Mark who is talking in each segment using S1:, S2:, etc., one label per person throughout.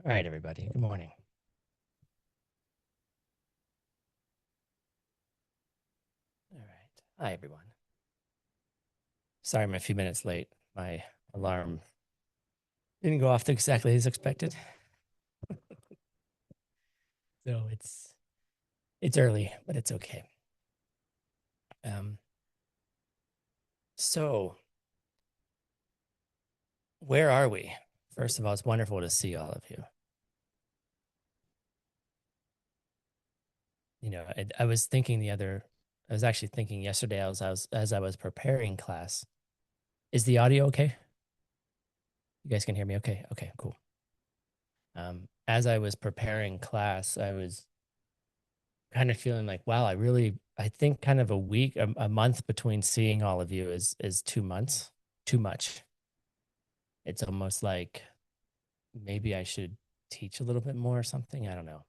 S1: All right, everybody. Good morning. All right. Hi, everyone. Sorry, I'm a few minutes late. My alarm didn't go off exactly as expected. So it's early, but it's okay. Um, so where are we? First of all, it's wonderful to see all of you. I was thinking I was actually thinking yesterday as I was preparing class. Is the audio okay? You guys can hear me okay? Okay, cool. As I was preparing class, I was kind of feeling like, wow, I think kind of a month between seeing all of you is 2 months, too much. It's almost like maybe I should teach a little bit more or something. I don't know.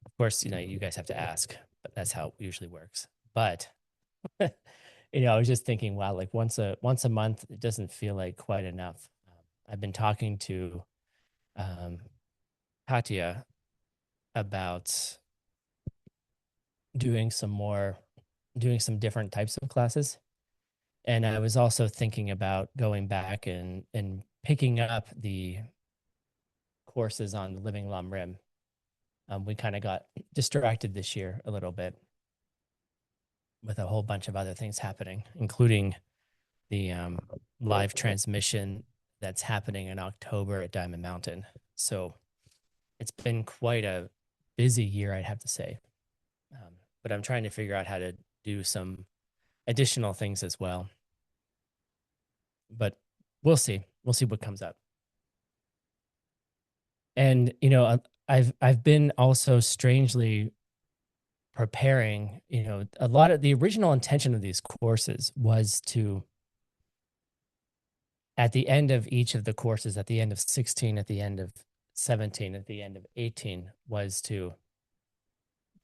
S1: Of course, you guys have to ask, but that's how it usually works. But I was just thinking, wow, like once a month, it doesn't feel like quite enough. I've been talking to um, Katya about doing some more, doing some different types of classes. And I was also thinking about going back and picking up the courses on the Living Lam Rim. We kind of got distracted this year a little bit with a whole bunch of other things happening, including the live transmission that's happening in October at Diamond Mountain. So it's been quite a busy year, I'd have to say. But I'm trying to figure out how to do some additional things as well. But we'll see. We'll see what comes up. And I've been also strangely preparing. A lot of the original intention of these courses was to, at the end of each of the courses, at the end of 16, at the end of 17, at the end of 18, was to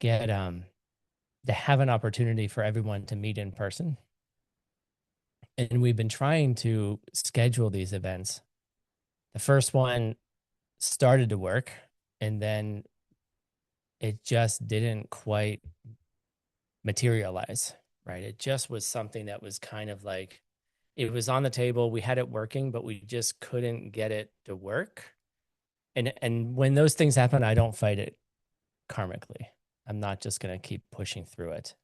S1: get to have an opportunity for everyone to meet in person. And we've been trying to schedule these events. The first one started to work, and then it just didn't quite materialize, right? It just was something that was kind of like, it was on the table, we had it working, but we just couldn't get it to work. And when those things happen, I don't fight it karmically. I'm not just going to keep pushing through it.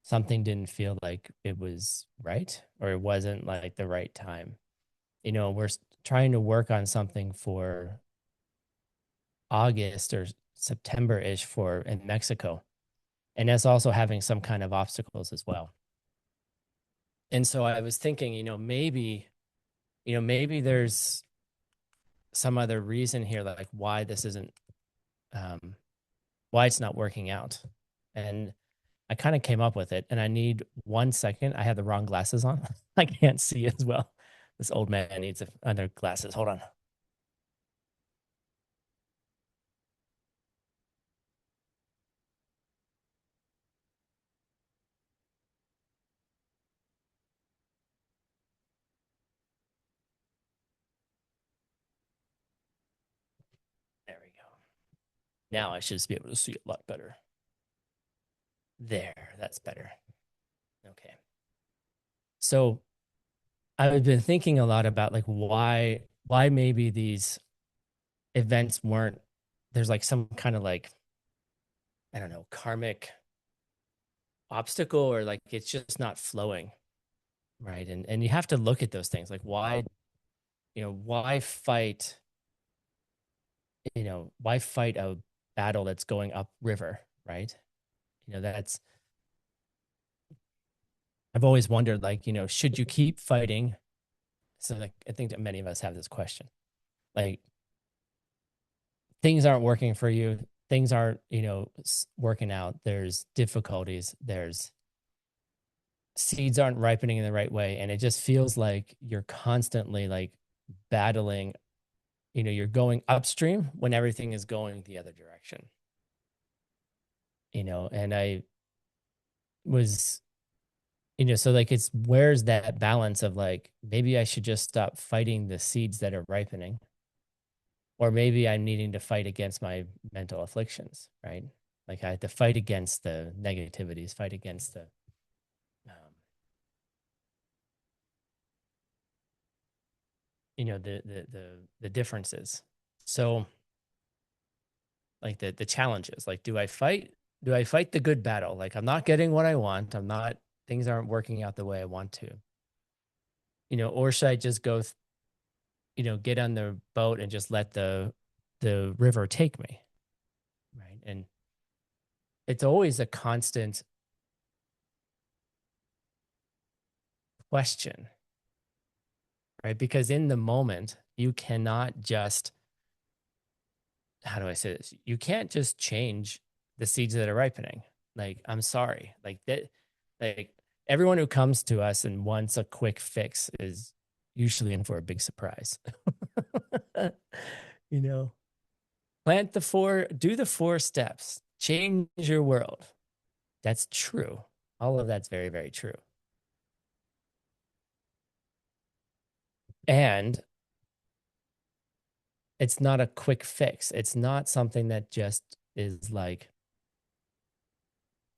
S1: Something didn't feel like it was right, or it wasn't like the right time. We're trying to work on something for August or September-ish for in Mexico. And that's also having some kind of obstacles as well. And so I was thinking, maybe there's some other reason here, like why this isn't, why it's not working out. And I kind of came up with it, and I need 1 second. I have the wrong glasses on. I can't see as well. This old man needs other glasses. Hold on. There we go. Now I should just be able to see a lot better. There, that's better. Okay. So I've been thinking a lot about like why maybe these events weren't, there's like some kind of like, I don't know, karmic obstacle, or like it's just not flowing, right? And you have to look at those things like why fight, why fight a battle that's going up river, right? That's, I've always wondered, like, should you keep fighting? So like I think that many of us have this question. Like, things aren't working for you, things aren't, working out, there's difficulties, there's seeds aren't ripening in the right way, and it just feels like you're constantly like battling, you're going upstream when everything is going the other direction. And I was, so like it's, where's that balance of like, maybe I should just stop fighting the seeds that are ripening, Or maybe I'm needing to fight against my mental afflictions, right? Like I have to fight against the negativities, fight against um, the differences. So like the challenges, like do I fight the good battle? Like I'm not getting what I want. I'm not things aren't working out the way I want to. Or should I just get on the boat and just let the river take me, right? And it's always a constant question, right? Because in the moment, you cannot just, how do I say this? You can't just change the seeds that are ripening. Like, I'm sorry. Like that, like everyone who comes to us and wants a quick fix is usually in for a big surprise. you know, do the 4 steps, change your world. That's true. All of that's very, very true. And it's not a quick fix. It's not something that just is like,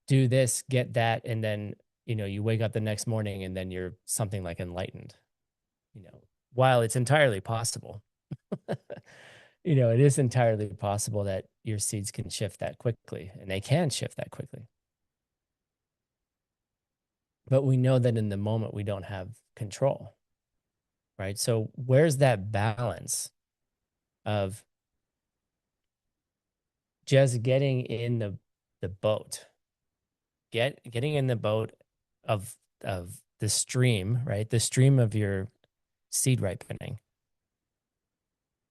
S1: do this, get that, and then, you wake up the next morning and then you're something like enlightened, while it's entirely possible. It is entirely possible that your seeds can shift that quickly and they can shift that quickly. But we know that in the moment we don't have control, right? So where's that balance of just getting in the boat, getting in the boat of the stream, right? The stream of your seed ripening,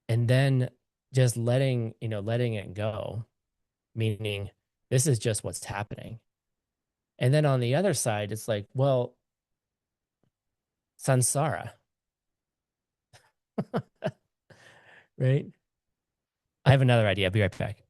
S1: and then just letting it go, meaning this is just what's happening. And then on the other side, it's like, well, samsara, right? I have another idea. I'll be right back.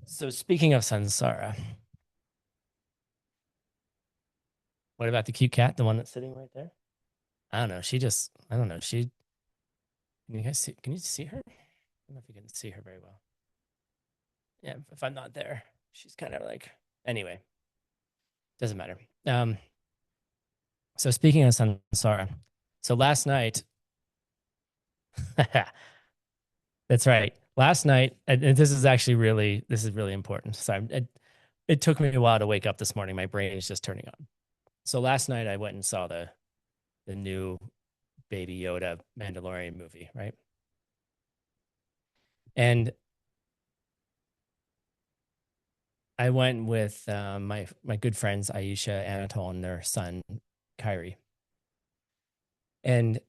S1: So speaking of samsara, what about the cute cat, the one that's sitting right there? I don't know. I don't know. Can you see her? I don't know if you can see her very well. Yeah, if I'm not there, she's kind of like, anyway, doesn't matter. So speaking of samsara, so last night, that's right. Last night, and this is really important. Sorry, it took me a while to wake up this morning. My brain is just turning on. So last night I went and saw the new Baby Yoda Mandalorian movie, right? And I went with my good friends Aisha, Anatole, and their son Kyrie. And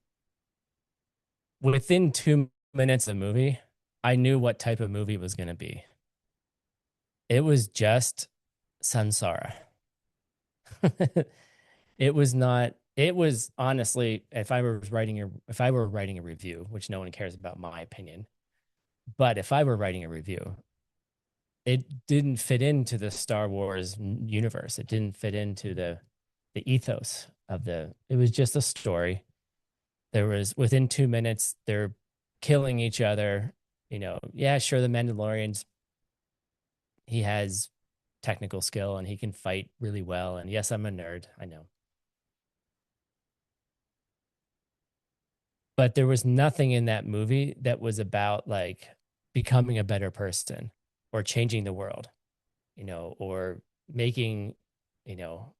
S1: within 2 minutes of the movie, I knew what type of movie it was going to be. It was just Sansara. It was not. It was honestly, if I were writing a review, which no one cares about my opinion, but if I were writing a review, it didn't fit into the Star Wars universe. It didn't fit into the ethos of the. It was just a story. There was within 2 minutes, they're killing each other. Yeah, sure, the Mandalorians, he has technical skill and he can fight really well. And yes, I'm a nerd. I know. But there was nothing in that movie that was about like becoming a better person or changing the world, or making, you know,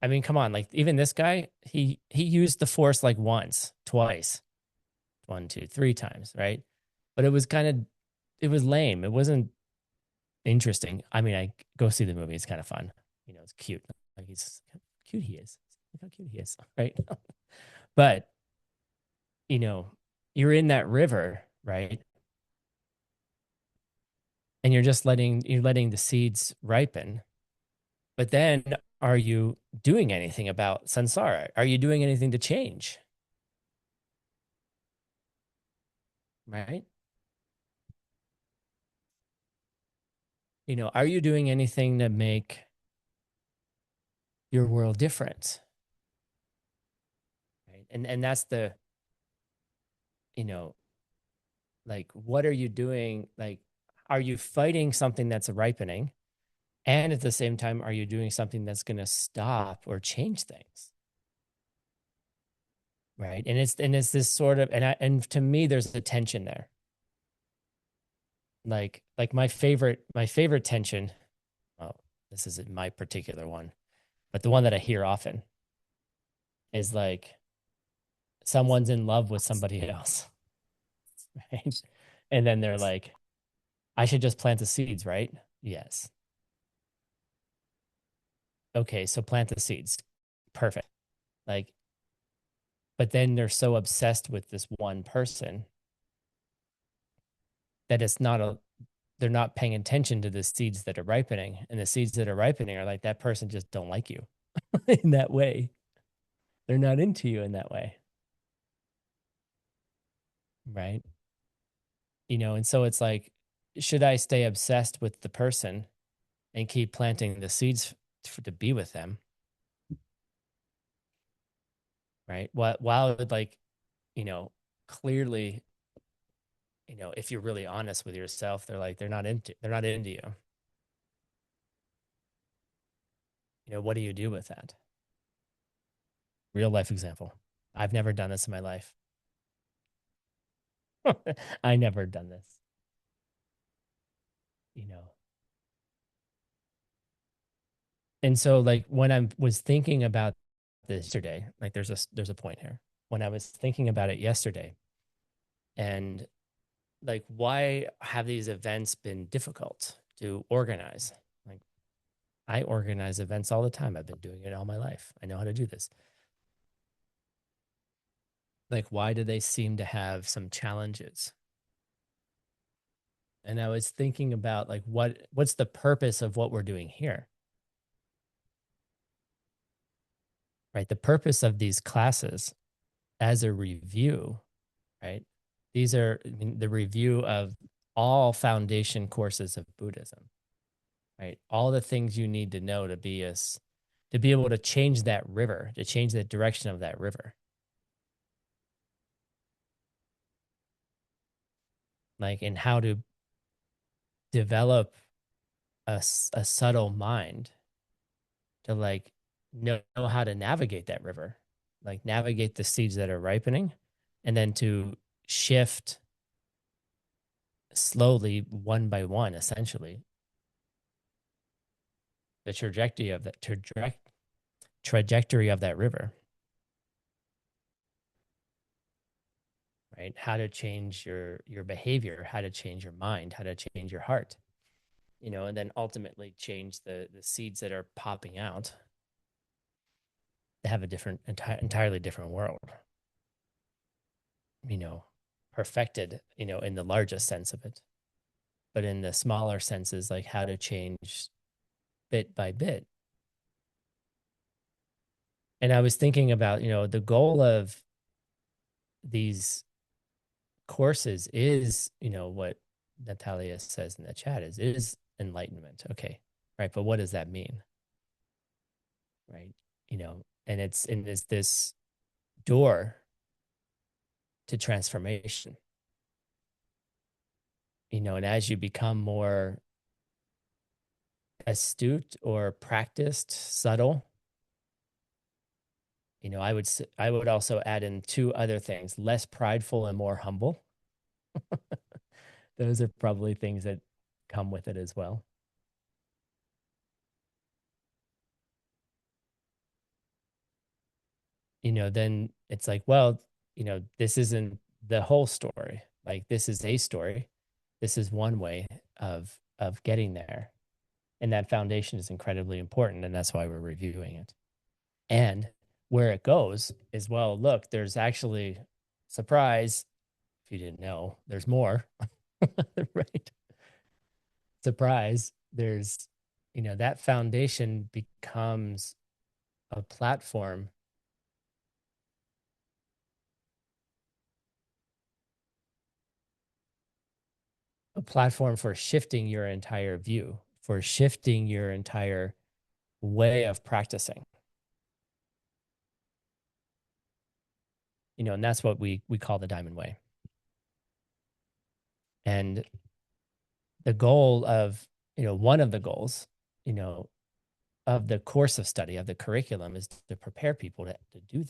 S1: I mean, come on, like even this guy, he used the force like once, twice, 1, 2, 3 times, right? But it was lame. It wasn't interesting. I mean, I go see the movie. It's kind of fun. It's cute. Like he's cute. He is. Look how cute he is, right? But you know, you're in that river, right? And you're letting the seeds ripen. But then are you doing anything about samsara? Are you doing anything to change? right? Are you doing anything to make your world different? Right. And that's the, you know, like, what are you doing? Like, are you fighting something that's ripening? And at the same time, are you doing something that's going to stop or change things? Right. And it's this sort of, and to me, there's a tension there. Like my favorite tension, well, this isn't my particular one, but the one that I hear often is like someone's in love with somebody else, right? And then they're like, I should just plant the seeds, right? Yes. Okay, so plant the seeds. Perfect. Like, but then they're so obsessed with this one person that it's not a, they're not paying attention to the seeds that are ripening. And the seeds that are ripening are like, that person just don't like you in that way. They're not into you in that way. Right. And so it's like, should I stay obsessed with the person and keep planting the seeds to be with them? Right. While it would like, you know, clearly, if you're really honest with yourself, they're not into you. What do you do with that? Real life example. I've never done this in my life. I never done this, you know. And so like when I was thinking about this yesterday, like there's a point here. When I was thinking about it yesterday and like why have these events been difficult to organize? Like I organize events all the time. I've been doing it all my life. I know how to do this. Like why do they seem to have some challenges? And I was thinking about like what's the purpose of what we're doing here? Right? The purpose of these classes as a review, right? These are, I mean, the review of all foundation courses of Buddhism, right? All the things you need to know to be able to change that river, to change the direction of that river. Like, and how to develop a subtle mind to like know how to navigate that river, like navigate the seeds that are ripening, and then to shift slowly, one by one, essentially, the trajectory of that river, right? How to change your behavior, how to change your mind, how to change your heart, and then ultimately change the seeds that are popping out to have a entirely different world, you know, perfected, in the largest sense of it, but in the smaller senses, like how to change bit by bit. And I was thinking about, the goal of these courses is, what Natalia says in the chat is enlightenment. Okay. Right. But what does that mean? Right. And it's this door to transformation, and as you become more astute or practiced, subtle, I would also add in two other things: less prideful and more humble. Those are probably things that come with it as well. Then it's like, well, this isn't the whole story. Like this is a story. This is one way of getting there. And that foundation is incredibly important. And that's why we're reviewing it. And where it goes is, well, look, there's actually surprise. If you didn't know, there's more. Right. Surprise. There's, that foundation becomes a platform. a platform for shifting your entire view, for shifting your entire way of practicing. And that's what we call the Diamond Way. And the goal of, one of the goals, you know, of the course of study, of the curriculum, is to prepare people to do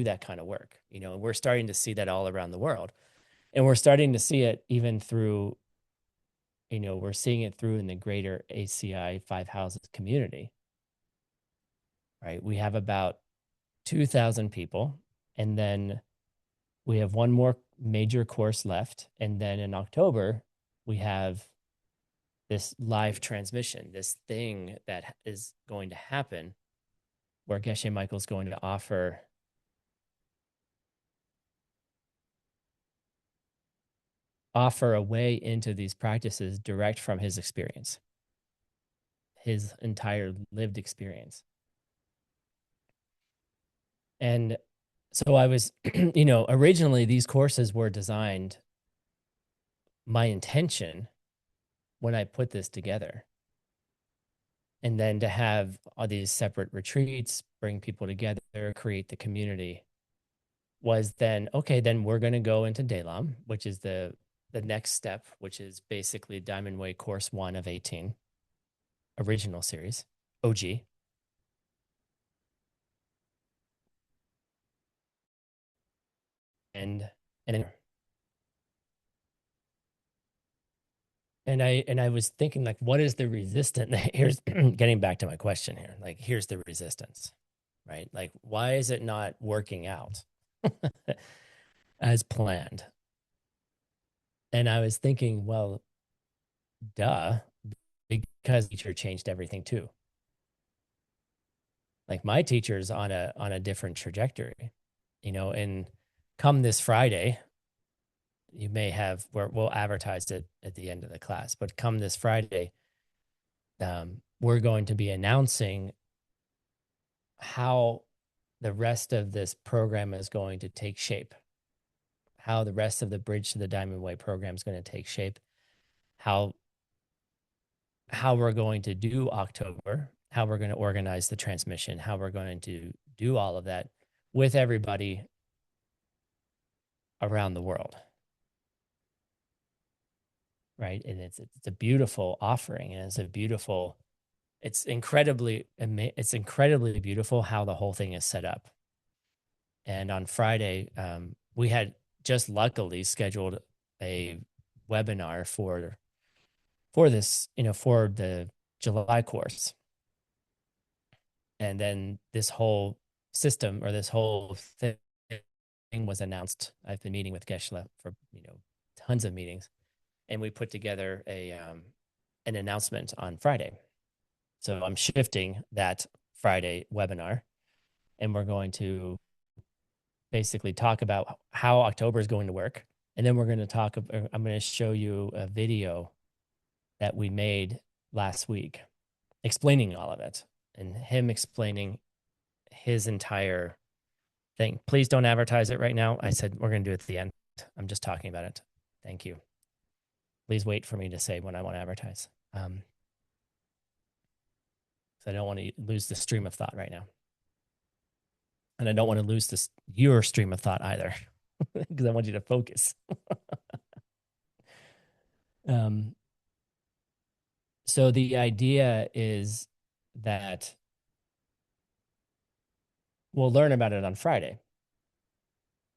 S1: that kind of work. And we're starting to see that all around the world. And we're starting to see it even through, we're seeing it through in the greater ACI Five Houses community, right? We have about 2,000 people. And then we have one more major course left. And then in October, we have this live transmission, this thing that is going to happen where Geshe Michael is going to offer a way into these practices direct from his experience, his entire lived experience. And so I was, originally these courses were designed, my intention when I put this together, and then to have all these separate retreats, bring people together, create the community, was then, okay, then we're going to go into Dalam, which is the next step, which is basically Diamond Way Course 1 of 18, original series, OG. And I was thinking, like, what is the resistance? Here's getting back to my question here. Like, here's the resistance, right? Like, why is it not working out as planned? And I was thinking, well, duh, because teacher changed everything too. Like, my teacher's on a different trajectory, and come this Friday, you may have, we'll advertise it at the end of the class, but come this Friday, we're going to be announcing how the rest of this program is going to take shape, how the rest of the Bridge to the Diamond Way program is going to take shape, how we're going to do October, how we're going to organize the transmission, how we're going to do all of that with everybody around the world. Right. And it's a beautiful offering, and it's incredibly beautiful how the whole thing is set up. And on Friday, we had just luckily scheduled a webinar for this, for the July course. And then this whole system, or this whole thing, was announced. I've been meeting with Geshe for, tons of meetings. And we put together an announcement on Friday. So I'm shifting that Friday webinar, and we're going to basically talk about how October is going to work. And then I'm going to show you a video that we made last week explaining all of it, and him explaining his entire thing. Please don't advertise it right now. I said we're going to do it at the end. I'm just talking about it. Thank you. Please wait for me to say when I want to advertise. So I don't want to lose the stream of thought right now. And I don't want to lose your stream of thought either, because I want you to focus. So the idea is that we'll learn about it on Friday.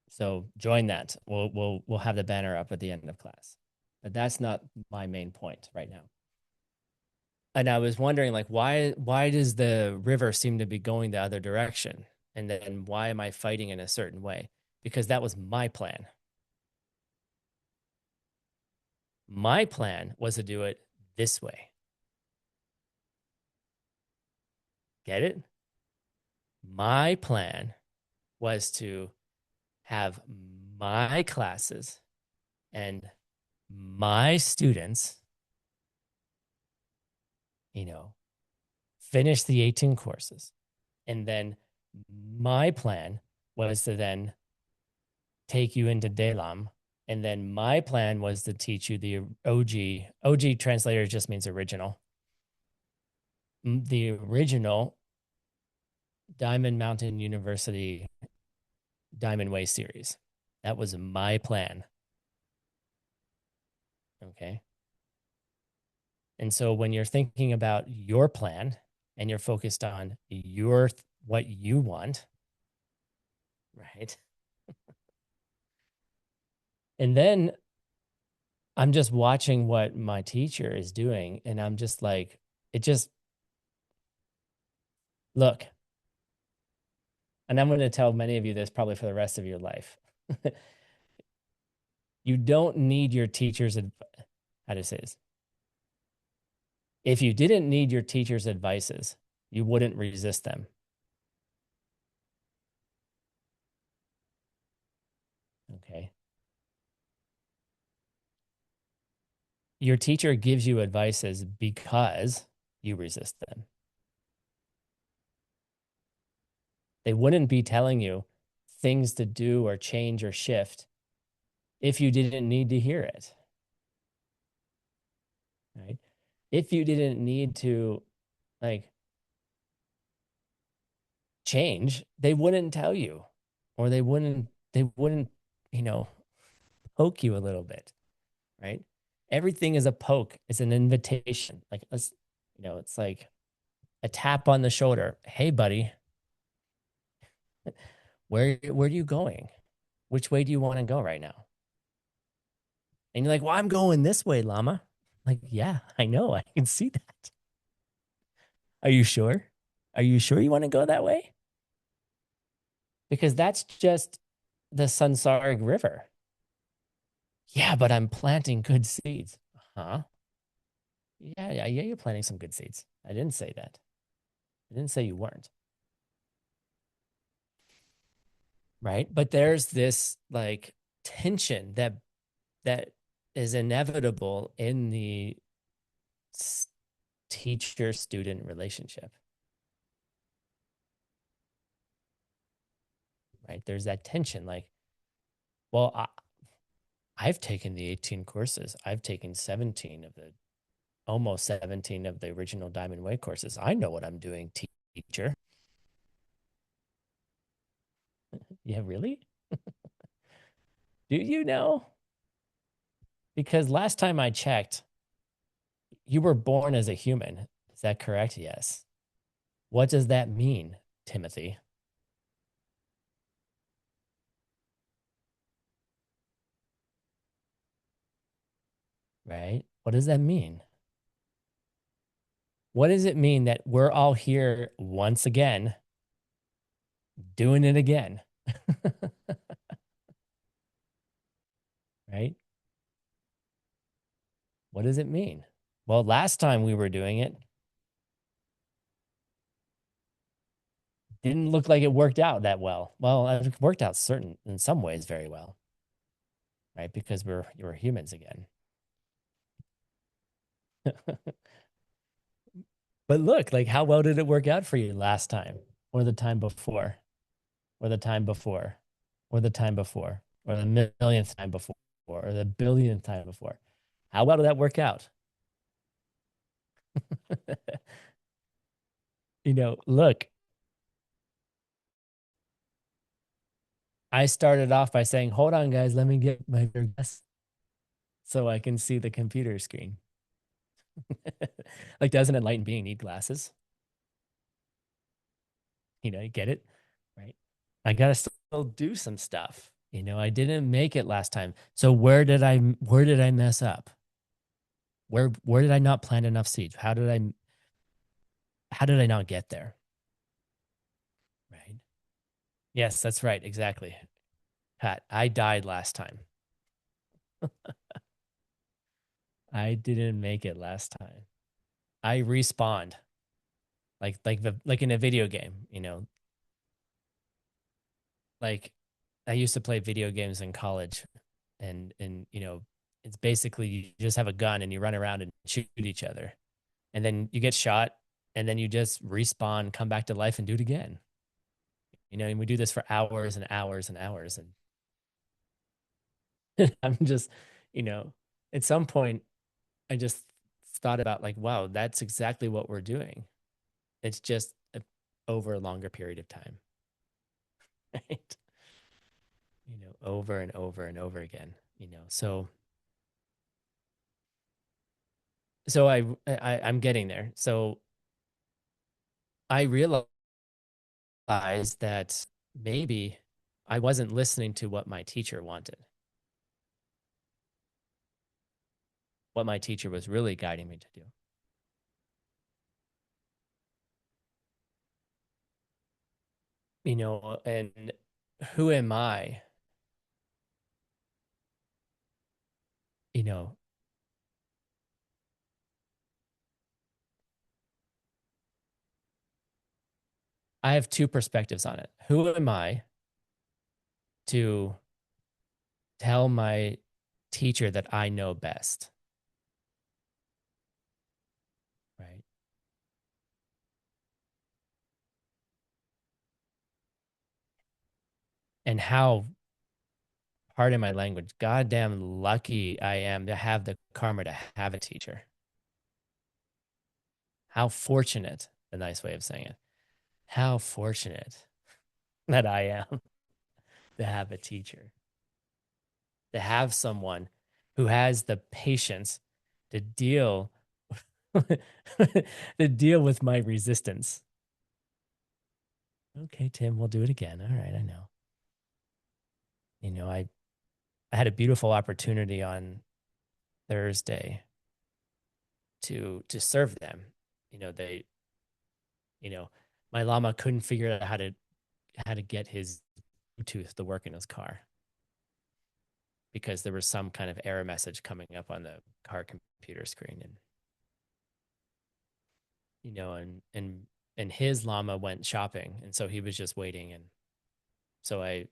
S1: So join that. We'll have the banner up at the end of class. But that's not my main point right now. And I was wondering, like, why does the river seem to be going the other direction? And then why am I fighting in a certain way? Because that was my plan. My plan was to do it this way. Get it? My plan was to have my classes and my students, finish the 18 courses. And then my plan was to then take you into Dalam And then my plan was to teach you the OG. OG translator just means original. The original Diamond Mountain University Diamond Way series. That was my plan. Okay. And so when you're thinking about your plan and you're focused on your what you want, right? And then I'm just watching what my teacher is doing and I'm just like it just look, and I'm going to tell many of you this probably for the rest of your life. You don't need your teacher's how to say this. If you didn't need your teacher's advices, you wouldn't resist them. Okay. Your teacher gives you advices because you resist them. They wouldn't be telling you things to do or change or shift if you didn't need to hear it. Right? If you didn't need to like change, they wouldn't tell you or they wouldn't, you know, poke you a little bit, right? Everything is a poke. It's an invitation. Like let's, it's like a tap on the shoulder. Hey, buddy, where are you going? Which way do you want to go right now? And you're like, well, I'm going this way, llama. Like, yeah, I know. I can see that. Are you sure? Are you sure you want to go that way? Because that's just the Sansaric River. Yeah, but I'm planting good seeds. Huh? Yeah, you're planting some good seeds. I didn't say that. I didn't say you weren't. Right? But there's this like tension that is inevitable in the teacher student relationship. Right? There's that tension like, well, I've taken the 18 courses. I've taken 17 of the almost 17 of the original Diamond Way courses. I know what I'm doing, teacher. Yeah, really? Do you know? Because last time I checked, you were born as a human. Is that correct? Yes. What does that mean, Timothy? Right? What does that mean? What does it mean that we're all here once again, doing it again? Right? What does it mean? Well, last time we were doing it, didn't look like it worked out that well. Well, it worked out certain in some ways very well, right? Because we're humans again. But look, like how well did it work out for you last time or the time before or the time before or the time before or the millionth time before or the billionth time before? How well did that work out? Look, I started off by saying, hold on, guys, let me get my guess so I can see the computer screen. Like, doesn't enlightened being need glasses? You get it? Right. I gotta still do some stuff. I didn't make it last time. So where did I mess up? Where did I not plant enough seeds? How did I not get there? Right. Yes, that's right. Exactly. Pat, I died last time. I didn't make it last time. I respawned like in a video game, like I used to play video games in college and it's basically you just have a gun and you run around and shoot each other. And then you get shot and then you just respawn, come back to life and do it again. And we do this for hours and hours and hours. And I'm just, you know, at some point, I just thought about like, wow, that's exactly what we're doing. It's just over a longer period of time, right? Over and over and over again, So, so I'm getting there. So I realized that maybe I wasn't listening to what my teacher wanted, what my teacher was really guiding me to do. And who am I? You know, I have two perspectives on it. Who am I to tell my teacher that I know best, right? And how, pardon my language, goddamn lucky I am to have the karma to have a teacher. How fortunate, a nice way of saying it. How fortunate that I am to have a teacher, to have someone who has the patience to deal to deal with my resistance. Okay, Tim, we'll do it again. All right, I know. I had a beautiful opportunity on Thursday to serve them. They, you know, my llama couldn't figure out how to get his Bluetooth to work in his car because there was some kind of error message coming up on the car computer screen. And and his llama went shopping, and so he was just waiting. And so I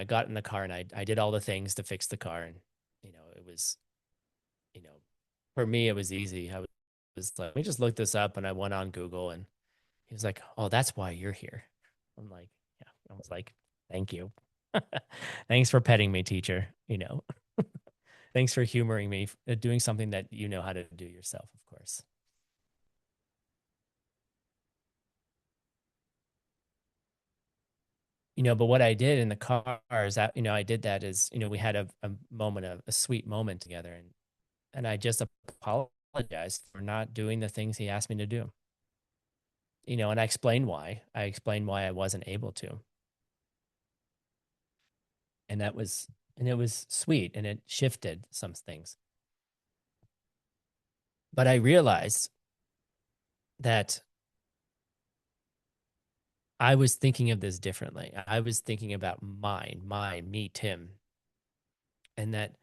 S1: got in the car and I did all the things to fix the car. And it was, you know for me it was easy. I was like, let me just look this up. And I went on Google, and he was like, oh, that's why you're here. I'm like, yeah. I was like, thank you. Thanks for petting me, teacher. Thanks for humoring me, doing something that you know how to do yourself, of course. But what I did in the car is that, I did that is, we had a moment of a sweet moment together. And I just apologized for not doing the things he asked me to do. And I explained why. I explained why I wasn't able to. And it was sweet, and it shifted some things. But I realized that I was thinking of this differently. I was thinking about me, Tim, and that,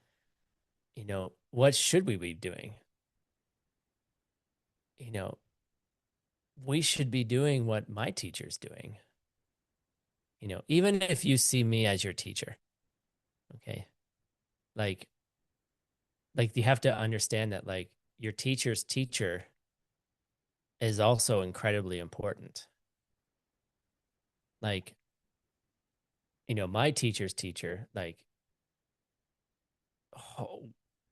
S1: what should we be doing? You know, we should be doing what my teacher's doing. Even if you see me as your teacher, okay? Like, you have to understand that like your teacher's teacher is also incredibly important. Like, my teacher's teacher, like, oh,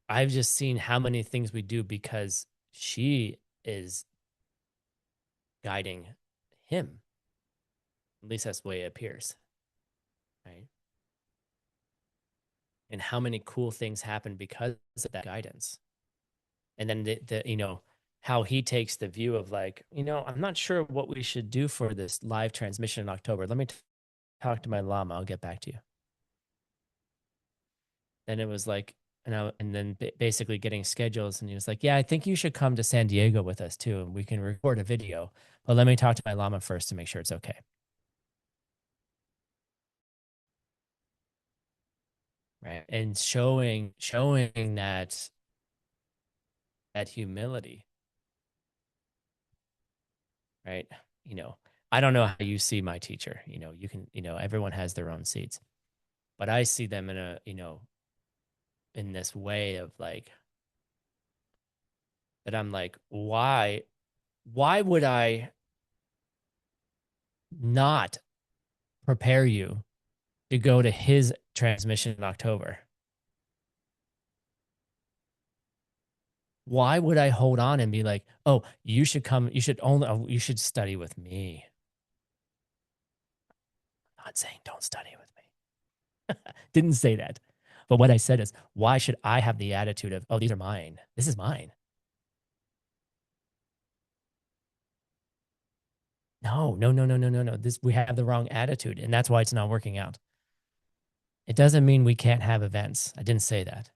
S1: I've just seen how many things we do because she is guiding him. At least that's the way it appears, right? And how many cool things happen because of that guidance. And then how he takes the view of like, I'm not sure what we should do for this live transmission in October. Let me talk to my llama. I'll get back to you. Then it was like, and then basically getting schedules. And he was like, yeah, I think you should come to San Diego with us too. And we can record a video, but let me talk to my llama first to make sure it's okay. Right. And showing that humility, right? I don't know how you see my teacher. You can, everyone has their own seats, but I see them in in this way of like, that I'm like, why would I not prepare you to go to his transmission in October? Why would I hold on and be like, oh, you should come, you should only, oh, you should study with me? I'm not saying don't study with me. Didn't say that. But what I said is, why should I have the attitude of, oh, these are mine? This is mine. No, no, no, no, no, no, no. This, we have the wrong attitude, and that's why it's not working out. It doesn't mean we can't have events. I didn't say that.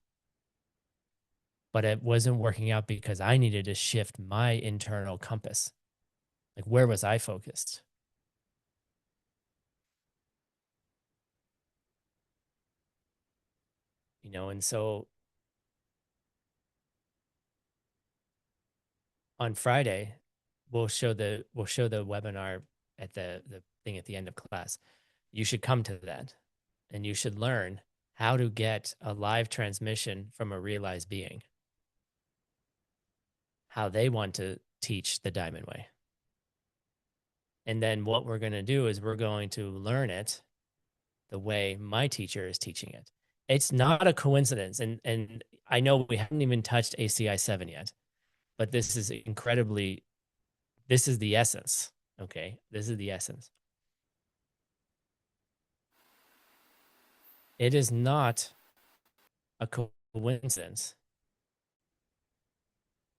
S1: But it wasn't working out because I needed to shift my internal compass. Like, where was I focused? And so on Friday, we'll show the webinar at the thing at the end of class. You should come to that, and you should learn how to get a live transmission from a realized being, how they want to teach the diamond way. And then what we're going to do is we're going to learn it the way my teacher is teaching it. It's not a coincidence. And I know we haven't even touched ACI 7 yet, but this is the essence. Okay. This is the essence. It is not a coincidence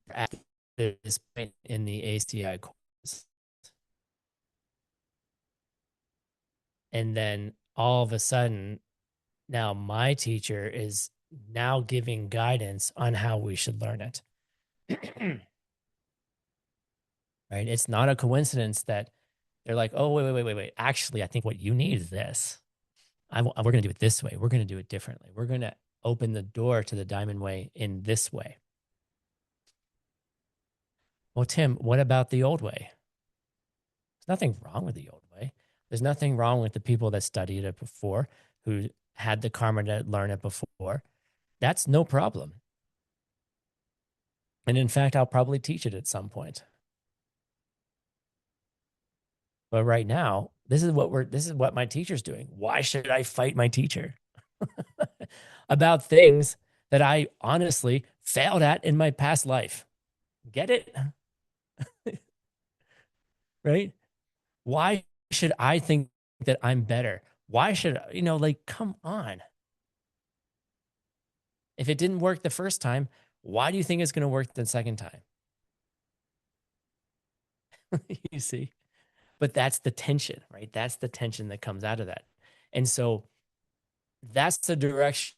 S1: at this point in the ACI course. And then all of a sudden, now my teacher is now giving guidance on how we should learn it. Right? It's not a coincidence that they're like, oh, wait. Actually, I think what you need is this. We're going to do it this way. We're going to do it differently. We're going to open the door to the diamond way in this way. Well, Tim, what about the old way? There's nothing wrong with the old way. There's nothing wrong with the people that studied it before, who had the karma to learn it before. That's no problem. And in fact, I'll probably teach it at some point. But right now, this is what my teacher's doing. Why should I fight my teacher about things that I honestly failed at in my past life? Get it? Right? Why should I think that I'm better? Why should like, come on. If it didn't work the first time, why do you think it's going to work the second time? You see? But that's the tension, right? That's the tension that comes out of that. And so that's the direction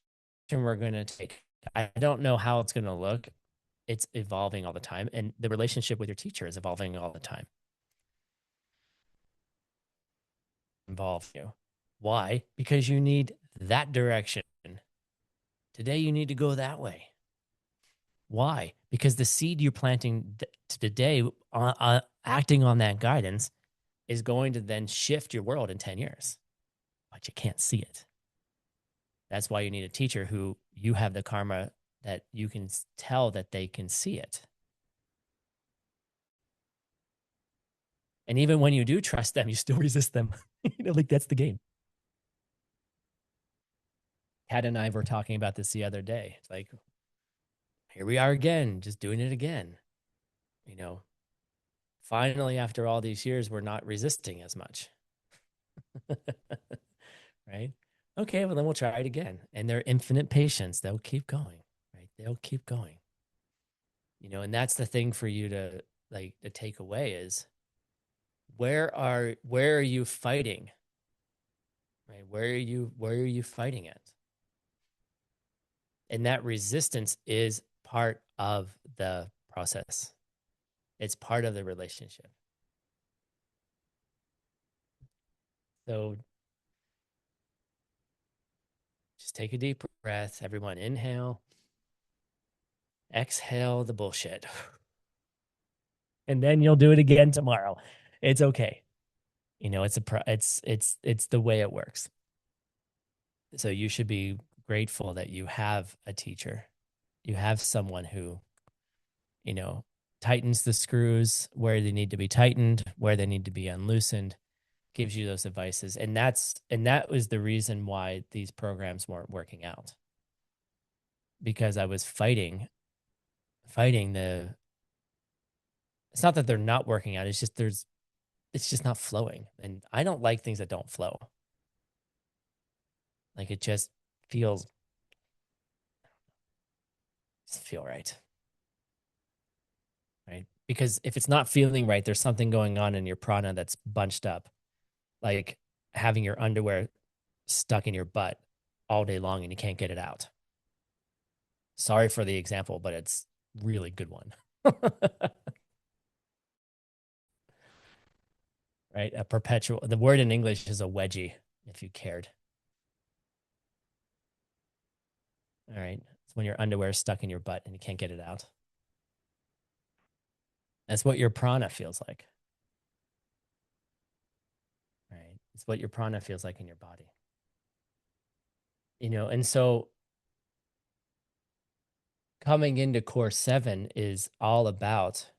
S1: we're going to take. I don't know how it's going to look. It's evolving all the time. And the relationship with your teacher is evolving all the time. Involve you. Why? Because you need that direction. Today, you need to go that way. Why? Because the seed you're planting today, acting on that guidance, is going to then shift your world in 10 years, but you can't see it. That's why you need a teacher who you have the karma that you can tell that they can see it. And even when you do trust them, you still resist them. Like, that's the game. Kat and I were talking about this the other day. It's like, here we are again, just doing it again. Finally, after all these years, we're not resisting as much. Right? Okay, well, then we'll try it again. And they're infinite patience. They'll keep going, right? They'll keep going. And that's the thing for you to take away is, where are you fighting? Right? Where are you fighting at? And that resistance is part of the process. It's part of the relationship. So just take a deep breath. Everyone, inhale, exhale the bullshit. And then you'll do it again tomorrow. It's okay. It's the way it works. So you should be grateful that you have a teacher. You have someone who, tightens the screws where they need to be tightened, where they need to be unloosened, gives you those advices. And that was the reason why these programs weren't working out, because I was fighting fighting the, it's not that they're not working out. It's just it's just not flowing. And I don't like things that don't flow. Like it just feels, doesn't feel right. Right. Because if it's not feeling right, there's something going on in your prana that's bunched up, like having your underwear stuck in your butt all day long and you can't get it out. Sorry for the example, but it's really good one. Right? A perpetual, the word in English is a wedgie, if you cared. All right. It's when your underwear is stuck in your butt and you can't get it out. That's what your prana feels like. Right. It's what your prana feels like in your body. And so coming into core 7 is all about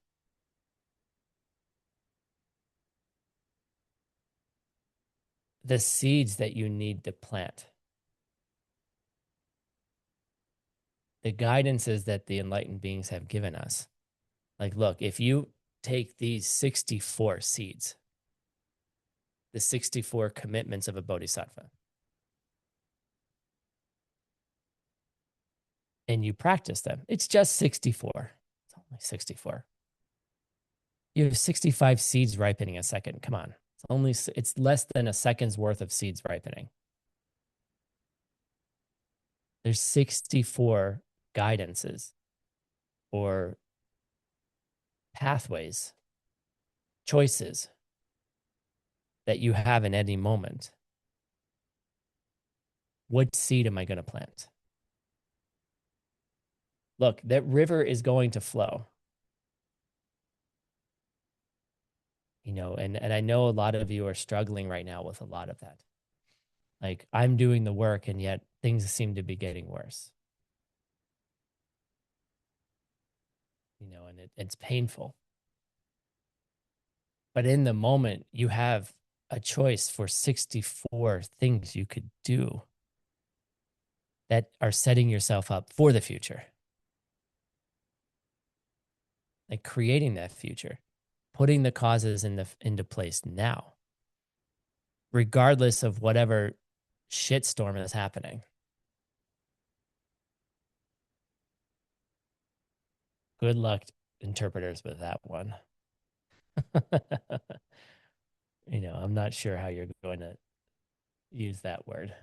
S1: the seeds that you need to plant, the guidances that the enlightened beings have given us. Like, look, if you take these 64 seeds, the 64 commitments of a bodhisattva, and you practice them, it's just 64. It's only 64. You have 65 seeds ripening a second. Come on. It's less than a second's worth of seeds ripening. There's 64 guidances or pathways, choices that you have in any moment. What seed am I going to plant? Look, that river is going to flow. And I know a lot of you are struggling right now with a lot of that. Like, I'm doing the work and yet things seem to be getting worse. And it's painful. But in the moment, you have a choice for 64 things you could do that are setting yourself up for the future. Like creating that future, putting the causes into place now, regardless of whatever shitstorm is happening. Good luck, interpreters, with that one. I'm not sure how you're going to use that word.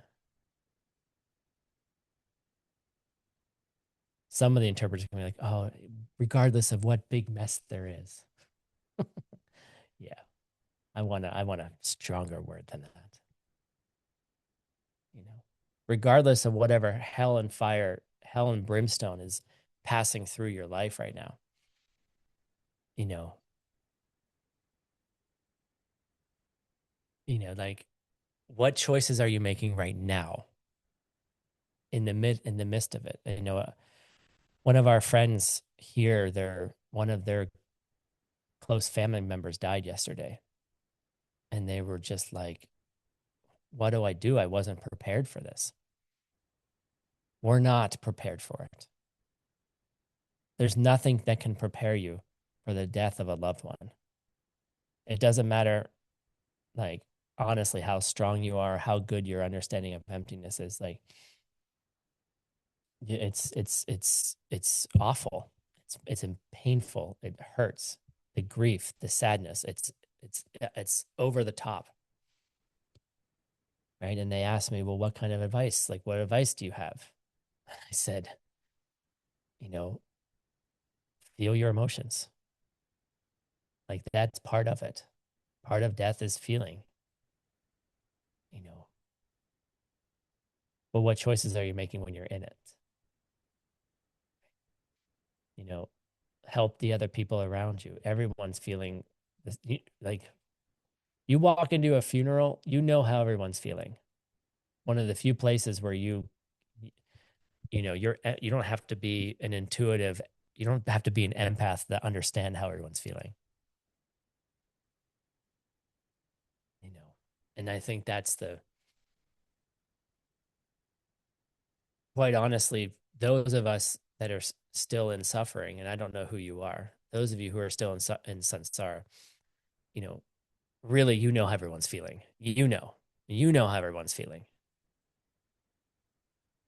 S1: Some of the interpreters can be like, oh, regardless of what big mess there is. Yeah. I want a stronger word than that. Regardless of whatever hell and fire, hell and brimstone is passing through your life right now. You know, like what choices are you making right now in the midst of it? One of our friends here, one of their close family members died yesterday. And they were just like, what do I do? I wasn't prepared for this. We're not prepared for it. There's nothing that can prepare you for the death of a loved one. It doesn't matter, like, honestly, how strong you are, how good your understanding of emptiness is. Like, it's awful. It's painful. It hurts. The grief, the sadness. It's over the top. Right. And they asked me, well, what kind of advice? Like, what advice do you have? I said, feel your emotions. Like, that's part of it. Part of death is feeling, you know. But what choices are you making when you're in it? Help the other people around you. Everyone's feeling this, like you walk into a funeral, how everyone's feeling. One of the few places where you don't have to be an intuitive, you don't have to be an empath to understand how everyone's feeling. And I think that's quite honestly, those of us that are still in suffering, and I don't know who you are. Those of you who are still in samsara, you know, really, you know how everyone's feeling. You know how everyone's feeling.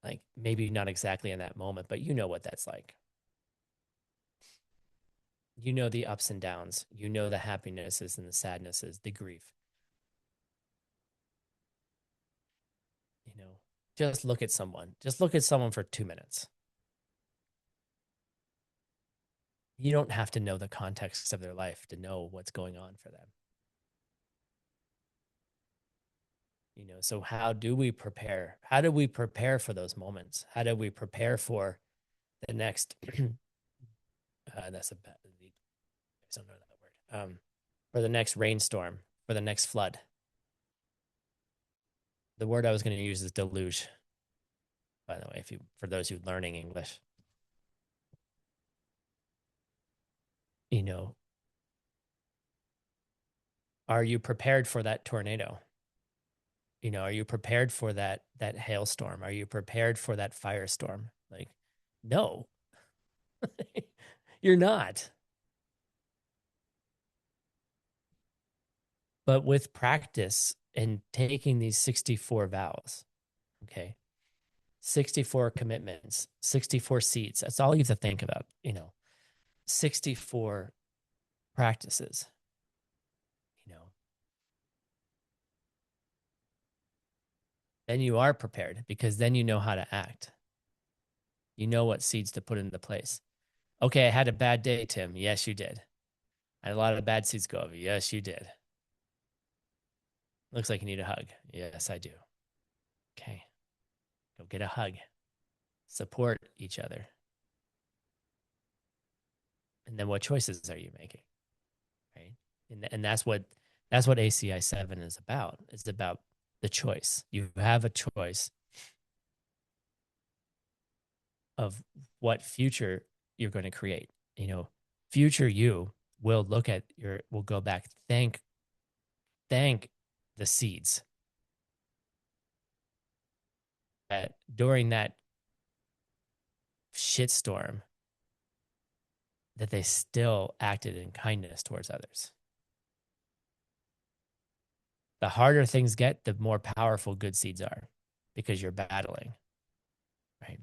S1: Like maybe not exactly in that moment, but you know what that's like. You know the ups and downs. You know the happinesses and the sadnesses, the grief. You know, just look at someone. Just look at someone for 2 minutes. You don't have to know the context of their life to know what's going on for them. You know, so how do we prepare? How do we prepare for those moments? How do we prepare for the next? That's a bad. I don't know that word. For the next rainstorm, for the next flood. The word I was going to use is deluge. By the way, if you for those who learning English, you know, are you prepared for that tornado? You know, are you prepared for that hailstorm? Are you prepared for that firestorm? Like, no, you're not. But with practice and taking these 64 vows, okay, 64 commitments, 64 seats, that's all you have to think about, you know, 64 practices, you know, then you are prepared because then you know how to act. You know what seeds to put into place. Okay, I had a bad day, Tim. Yes, you did. I had a lot of bad seeds go over. Yes, you did. Looks like you need a hug. Yes, I do. Okay, go get a hug. Support each other. And then what choices are you making? Right. And that's what ACI 7 is about. It's about the choice. You have a choice of what future you're going to create. You know, future you will look at will go back, thank the seeds that during that shitstorm that they still acted in kindness towards others. The harder things get, the more powerful good seeds are because you're battling, right?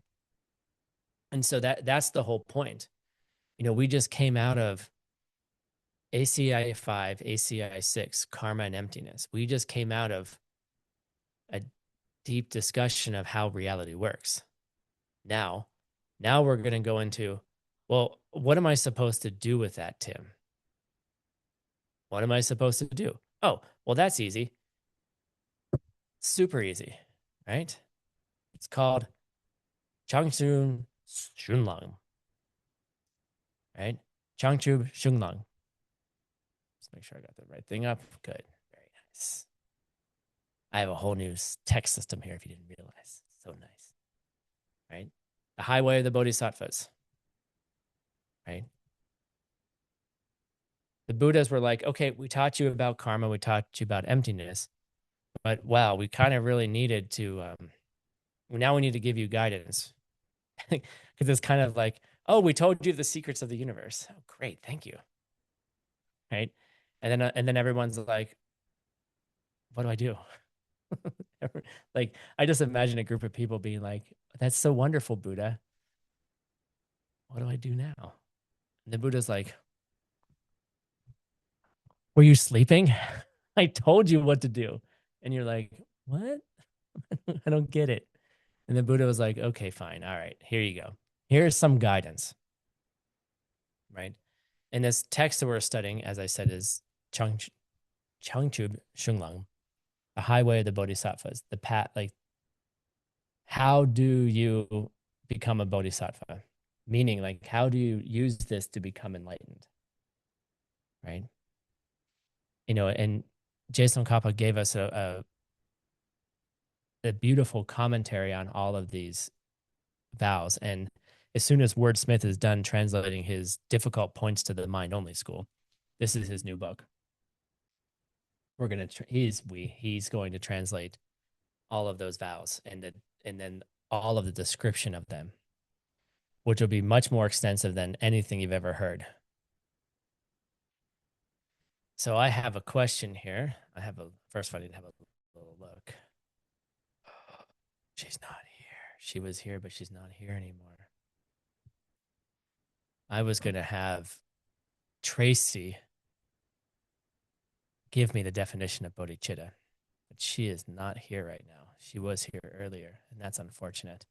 S1: And so that's the whole point. You know, we just came out of ACI 5, ACI 6, karma and emptiness. We just came out of a deep discussion of how reality works. Now, we're going to go into, well, what am I supposed to do with that, Tim? What am I supposed to do? Oh, well, that's easy. Super easy, right? It's called Changchun Shunlang, right? Changchu Shunlang. Let's make sure I got the right thing up. Good. Very nice. I have a whole new text system here if you didn't realize. So nice, right? The highway of the bodhisattvas, right? The Buddhas were like, okay, we taught you about karma, we taught you about emptiness, but wow, we kind of really needed to, now we need to give you guidance. Because it's kind of like, oh, we told you the secrets of the universe. Oh, great, thank you. Right. And then everyone's like, what do I do? Like, I just imagine a group of people being like, that's so wonderful, Buddha. What do I do now? And the Buddha's like, were you sleeping? I told you what to do. And you're like, what? I don't get it. And the Buddha was like, okay, fine. All right, here you go. Here's some guidance, right? And this text that we're studying, as I said, is Changchub Shunglang, the highway of the bodhisattvas, the path, like, how do you become a bodhisattva? Meaning, like, how do you use this to become enlightened, right? You know, and Jason Kappa gave us a beautiful commentary on all of these vows. And as soon as Wordsmith is done translating his difficult points to the mind only school, this is his new book. We're gonna he's going to translate all of those vows and then all of the description of them. which will be much more extensive than anything you've ever heard. So I have a question here. First, I need to have a little look. She's not here. She was here, but she's not here anymore. I was going to have Tracy give me the definition of bodhicitta, but she is not here right now. She was here earlier, and that's unfortunate.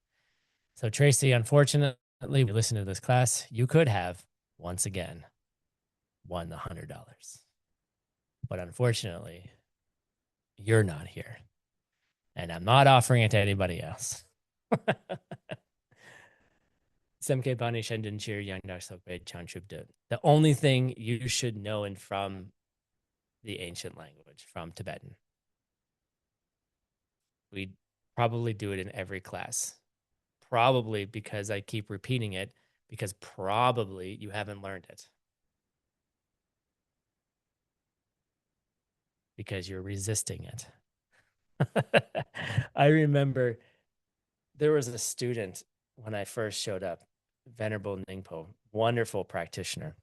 S1: So, Tracy, unfortunately, we listened to this class. You could have, once again, won the $100. But unfortunately, you're not here. And I'm not offering it to anybody else. Semke Bani Shendin Chir Yang Sokbe Chanchubde. The only thing you should know and from the ancient language, from Tibetan. We probably do it in every class. Probably because I keep repeating it, because probably you haven't learned it. Because you're resisting it. I remember there was a student when I first showed up, Venerable Ningpo, wonderful practitioner,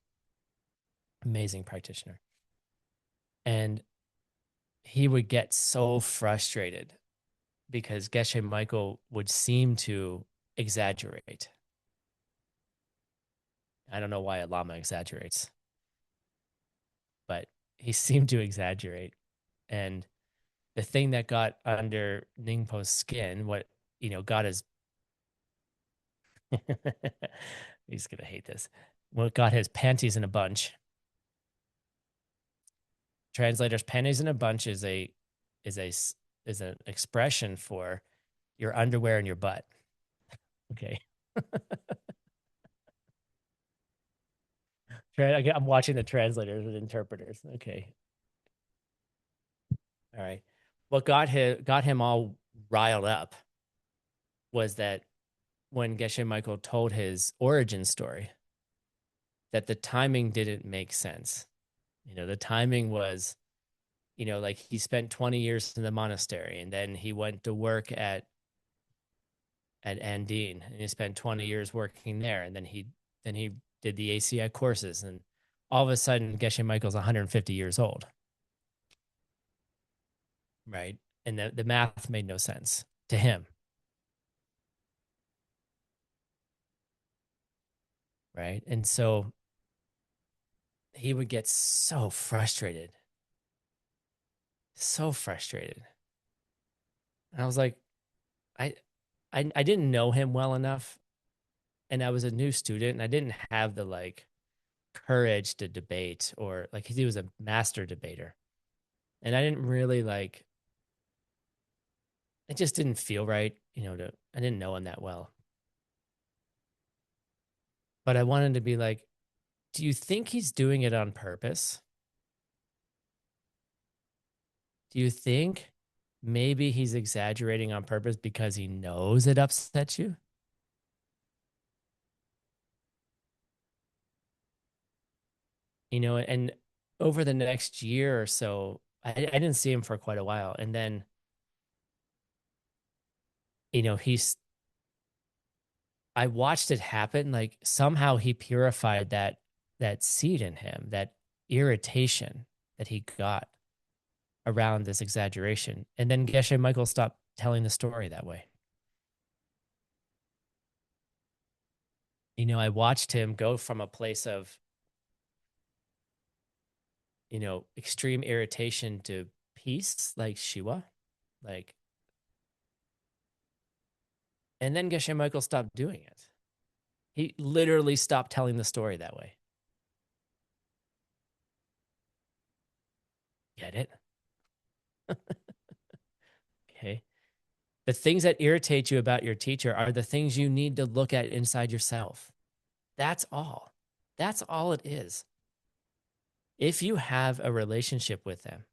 S1: amazing practitioner. And he would get so frustrated because Geshe Michael would seem to exaggerate. I don't know why a Lama exaggerates, but he seemed to exaggerate. And the thing that got under Ningpo's skin, got his, he's going to hate this, what got his panties in a bunch. Translators, panties in a bunch is an expression for your underwear and your butt. Okay. I'm watching the translators and interpreters. Okay. All right. What got him all riled up was that when Geshe Michael told his origin story, that the timing didn't make sense. The timing was, like he spent 20 years in the monastery and then he went to work at Andine and he spent 20 years working there. And then he did the ACI courses, and all of a sudden Geshe Michael's 150 years old. Right. And the math made no sense to him. Right. And so he would get so frustrated. So frustrated. And I was like, I didn't know him well enough. And I was a new student and I didn't have the courage to debate, or he was a master debater. And I didn't really it just didn't feel right, I didn't know him that well. But I wanted to be like, do you think he's doing it on purpose? Do you think maybe he's exaggerating on purpose because he knows it upsets you? And over the next year or so, I didn't see him for quite a while. And then, I watched it happen. Like somehow he purified that seed in him, that irritation that he got around this exaggeration. And then Geshe Michael stopped telling the story that way. I watched him go from a place of, extreme irritation to peace, like Shiva, like, and then Geshe Michael stopped doing it. He literally stopped telling the story that way. Get it? Okay. The things that irritate you about your teacher are the things you need to look at inside yourself. That's all. That's all it is. If you have a relationship with them,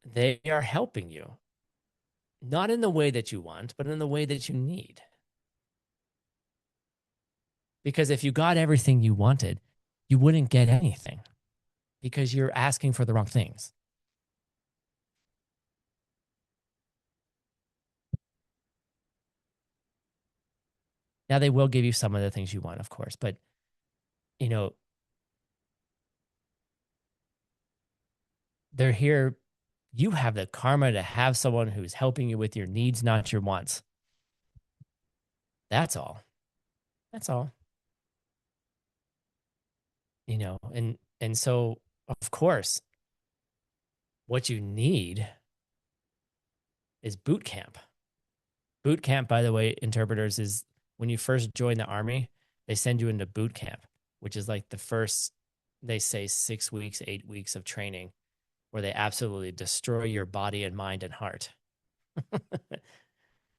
S1: they are helping you, not in the way that you want, but in the way that you need. Because if you got everything you wanted, you wouldn't get anything because you're asking for the wrong things. Now they will give you some of the things you want, of course, but you know, they're here. You have the karma to have someone who's helping you with your needs, not your wants. That's all. That's all. And so of course, what you need is boot camp. Boot camp, by the way, interpreters, is when you first join the army, they send you into boot camp, which is like the first, they say 6 weeks, 8 weeks of training where they absolutely destroy your body and mind and heart.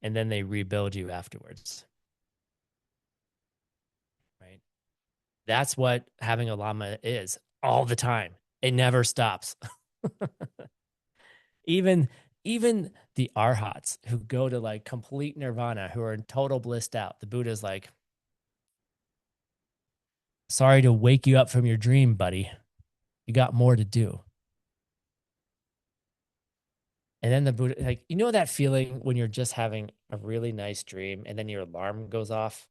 S1: And then they rebuild you afterwards. Right. That's what having a llama is all the time. It never stops. even even the arhats who go to like complete nirvana, who are in total blissed out, the Buddha's like, sorry to wake you up from your dream, buddy. You got more to do. And then the Buddha, like, you know, that feeling when you're just having a really nice dream and then your alarm goes off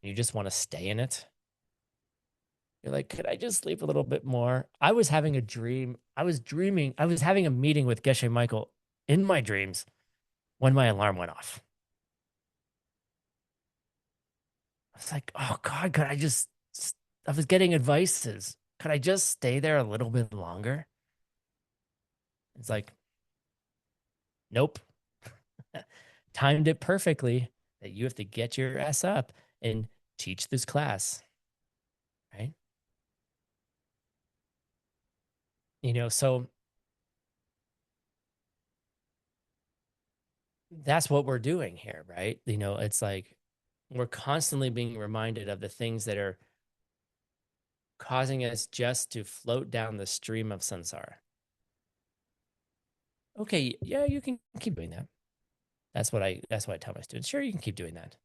S1: and you just want to stay in it? You're like, could I just sleep a little bit more? I was having a dream. I was dreaming. I was having a meeting with Geshe Michael in my dreams when my alarm went off. I was like, oh God, could I just, I was getting advices. Could I just stay there a little bit longer? It's like, nope. Timed it perfectly that you have to get your ass up and teach this class. Right. So that's what we're doing here, right? It's like we're constantly being reminded of the things that are causing us just to float down the stream of samsara. Okay, yeah, you can keep doing that. That's what I tell my students. Sure, you can keep doing that.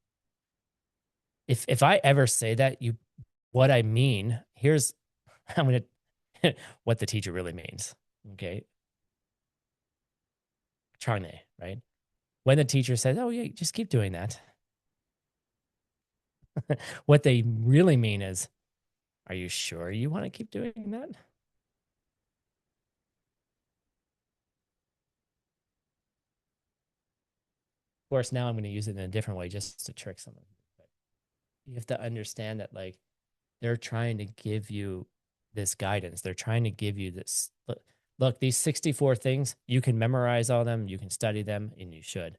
S1: If I ever say that, what I mean, here's I'm gonna what the teacher really means. Okay. Charne, right? When the teacher says, oh yeah, just keep doing that. What they really mean is, are you sure you want to keep doing that? Of course, now I'm going to use it in a different way just to trick someone. But you have to understand that, like, they're trying to give you this guidance. They're trying to give you this. Look, these 64 things, you can memorize all them, you can study them, and you should.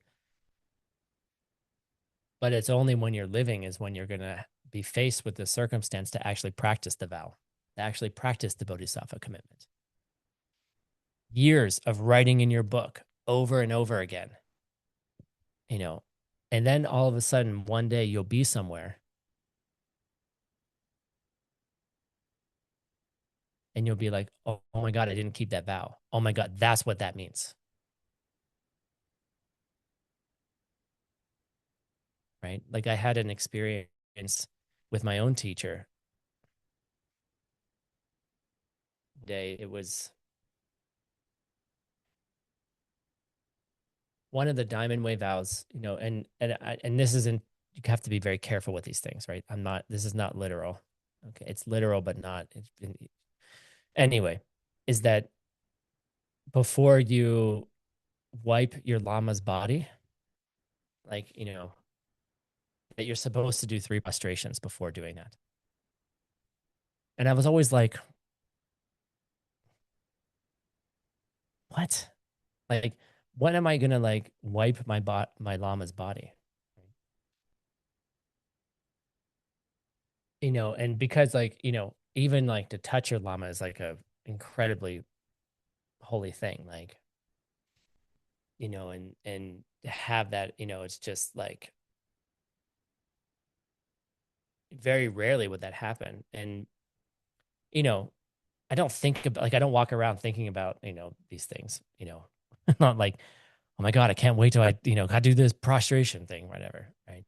S1: But it's only when you're living is when you're going to be faced with the circumstance to actually practice the vow, to actually practice the bodhisattva commitment. Years of writing in your book over and over again, you know, and then all of a sudden, one day you'll be somewhere and you'll be like, oh my God, I didn't keep that vow. Oh my God, that's what that means. Right. Like I had an experience with my own teacher. Day, it was one of the diamond way vows, and this isn't, you have to be very careful with these things, right? This is not literal. Okay. It's literal, but not, anyway, is that before you wipe your llama's body, like, that you're supposed to do 3 prostrations before doing that. And I was always like, what? Like, when am I gonna like wipe my llama's body? And because like, even like to touch your llama is like a incredibly holy thing. Like, and to have that, it's just like very rarely would that happen. And, you know, I don't think about, like, I don't walk around thinking about, these things, not like, oh my God, I can't wait till I do this prostration thing, whatever. Right.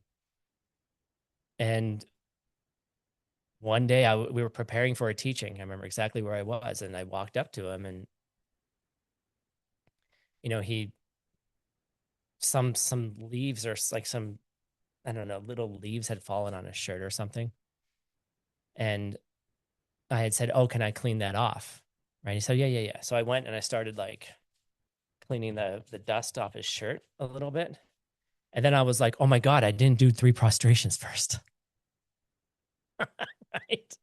S1: And one day we were preparing for a teaching. I remember exactly where I was, and I walked up to him, and, he, some leaves or like some I don't know, little leaves had fallen on his shirt or something. And I had said, "Oh, can I clean that off?" Right. He said, "Yeah, yeah, yeah." So I went and I started like cleaning the dust off his shirt a little bit. And then I was like, "Oh my God, I didn't do three prostrations first." Right.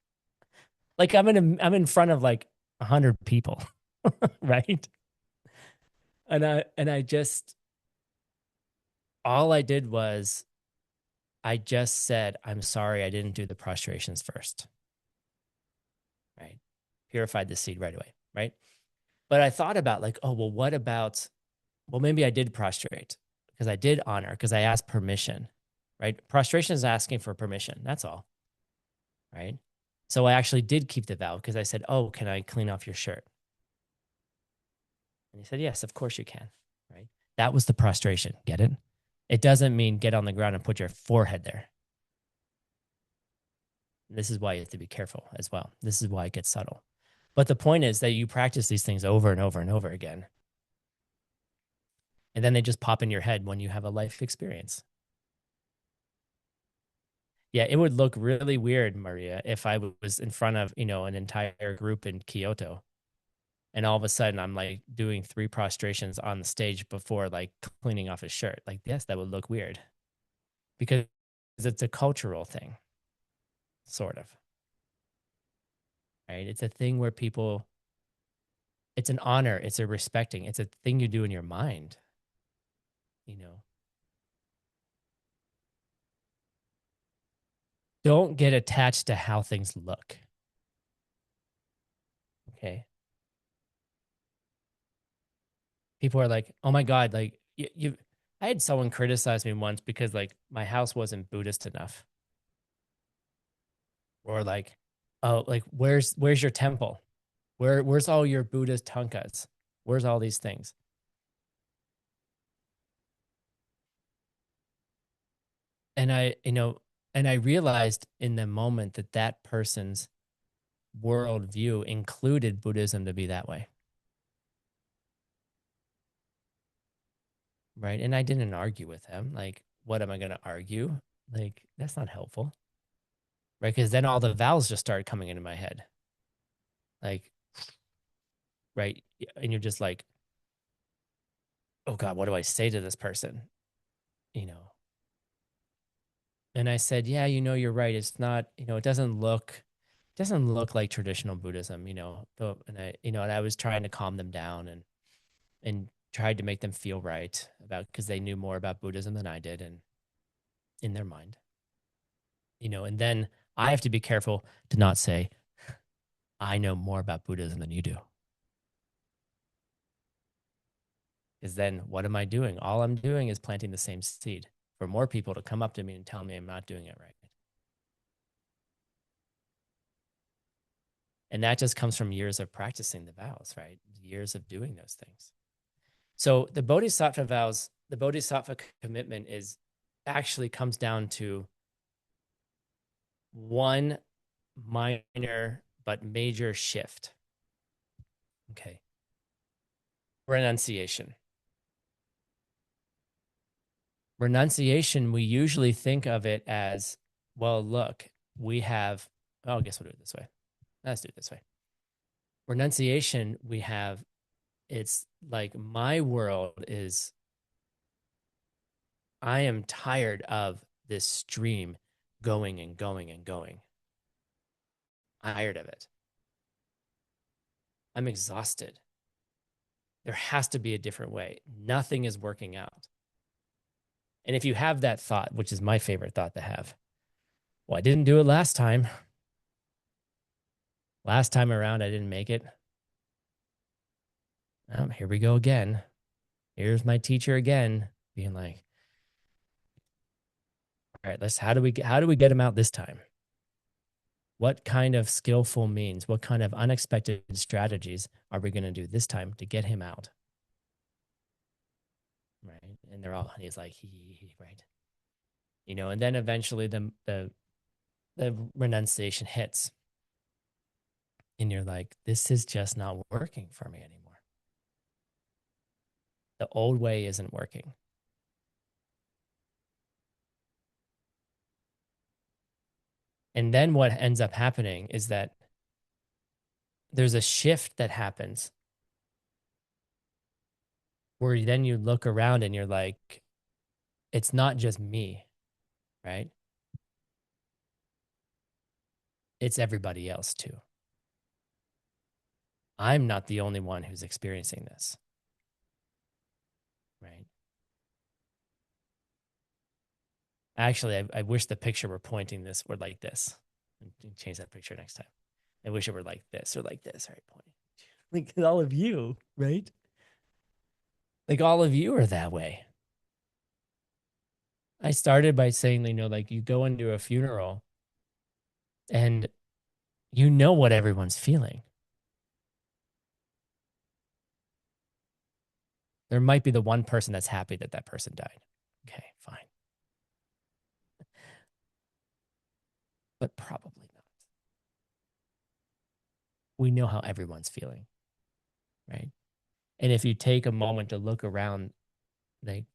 S1: Like I'm in front of like 100 people. Right. And I just all I did was I just said, "I'm sorry, I didn't do the prostrations first." Right. Purified the seed right away. Right. But I thought about like, oh, well, what about, well, maybe I did prostrate because I did honor, because I asked permission. Right. Prostration is asking for permission. That's all. Right. So I actually did keep the vow because I said, "Oh, can I clean off your shirt?" And he said, "Yes, of course you can." Right. That was the prostration. Get it? It doesn't mean get on the ground and put your forehead there. This is why you have to be careful as well. This is why it gets subtle. But the point is that you practice these things over and over and over again. And then they just pop in your head when you have a life experience. Yeah, it would look really weird, Maria, if I was in front of, an entire group in Kyoto and all of a sudden I'm like doing three prostrations on the stage before like cleaning off his shirt. Like, yes, that would look weird because it's a cultural thing, sort of, right? It's a thing where people, it's an honor, it's a respecting, it's a thing you do in your mind, you know. Don't get attached to how things look. Okay. People are like, "Oh my God, like I had someone criticize me once because like my house wasn't Buddhist enough. Or like, oh, like where's your temple? Where's all your Buddhist tankas? Where's all these things?" And I realized in the moment that that person's worldview included Buddhism to be that way. Right. And I didn't argue with him. Like, what am I going to argue? Like, that's not helpful. Right. Because then all the vowels just started coming into my head. Like, right. And you're just like, "Oh God, what do I say to this person?" You know. And I said, "Yeah, you're right. It's not, it doesn't look like traditional Buddhism, and I was trying to calm them down and tried to make them feel right about, because they knew more about Buddhism than I did, and in their mind, and then I have to be careful to not say, "I know more about Buddhism than you do." Because then what am I doing? All I'm doing is planting the same seed for more people to come up to me and tell me I'm not doing it right. And that just comes from years of practicing the vows, right? Years of doing those things. So the Bodhisattva commitment is actually comes down to one minor but major shift. Okay. Renunciation. Renunciation, we usually think of it as, well, look, we have, oh, I guess we'll do it this way. Let's do it this way. Renunciation, it's like my world is, I am tired of this stream going and going and going. I'm tired of it. I'm exhausted. There has to be a different way. Nothing is working out. And if you have that thought, which is my favorite thought to have, well, I didn't do it last time. Last time around, I didn't make it. Here we go again. Here's my teacher again, being like, "All right, how do we get him out this time? What kind of skillful means, what kind of unexpected strategies are we going to do this time to get him out?" Right. And he's like, right. And then eventually the renunciation hits and you're like, this is just not working for me anymore. The old way isn't working. And then what ends up happening is that there's a shift that happens where then you look around and you're like, it's not just me, right? It's everybody else too. I'm not the only one who's experiencing this, right? Actually, I wish the picture were pointing this were like this. Change that picture next time. I wish it were like this or like this, right? Pointing. Like all of you, right? Like all of you are that way. I started by saying, like you go into a funeral and you know what everyone's feeling. There might be the one person that's happy that that person died. Okay, fine. But probably not. We know how everyone's feeling, right? And if you take a moment to look around, like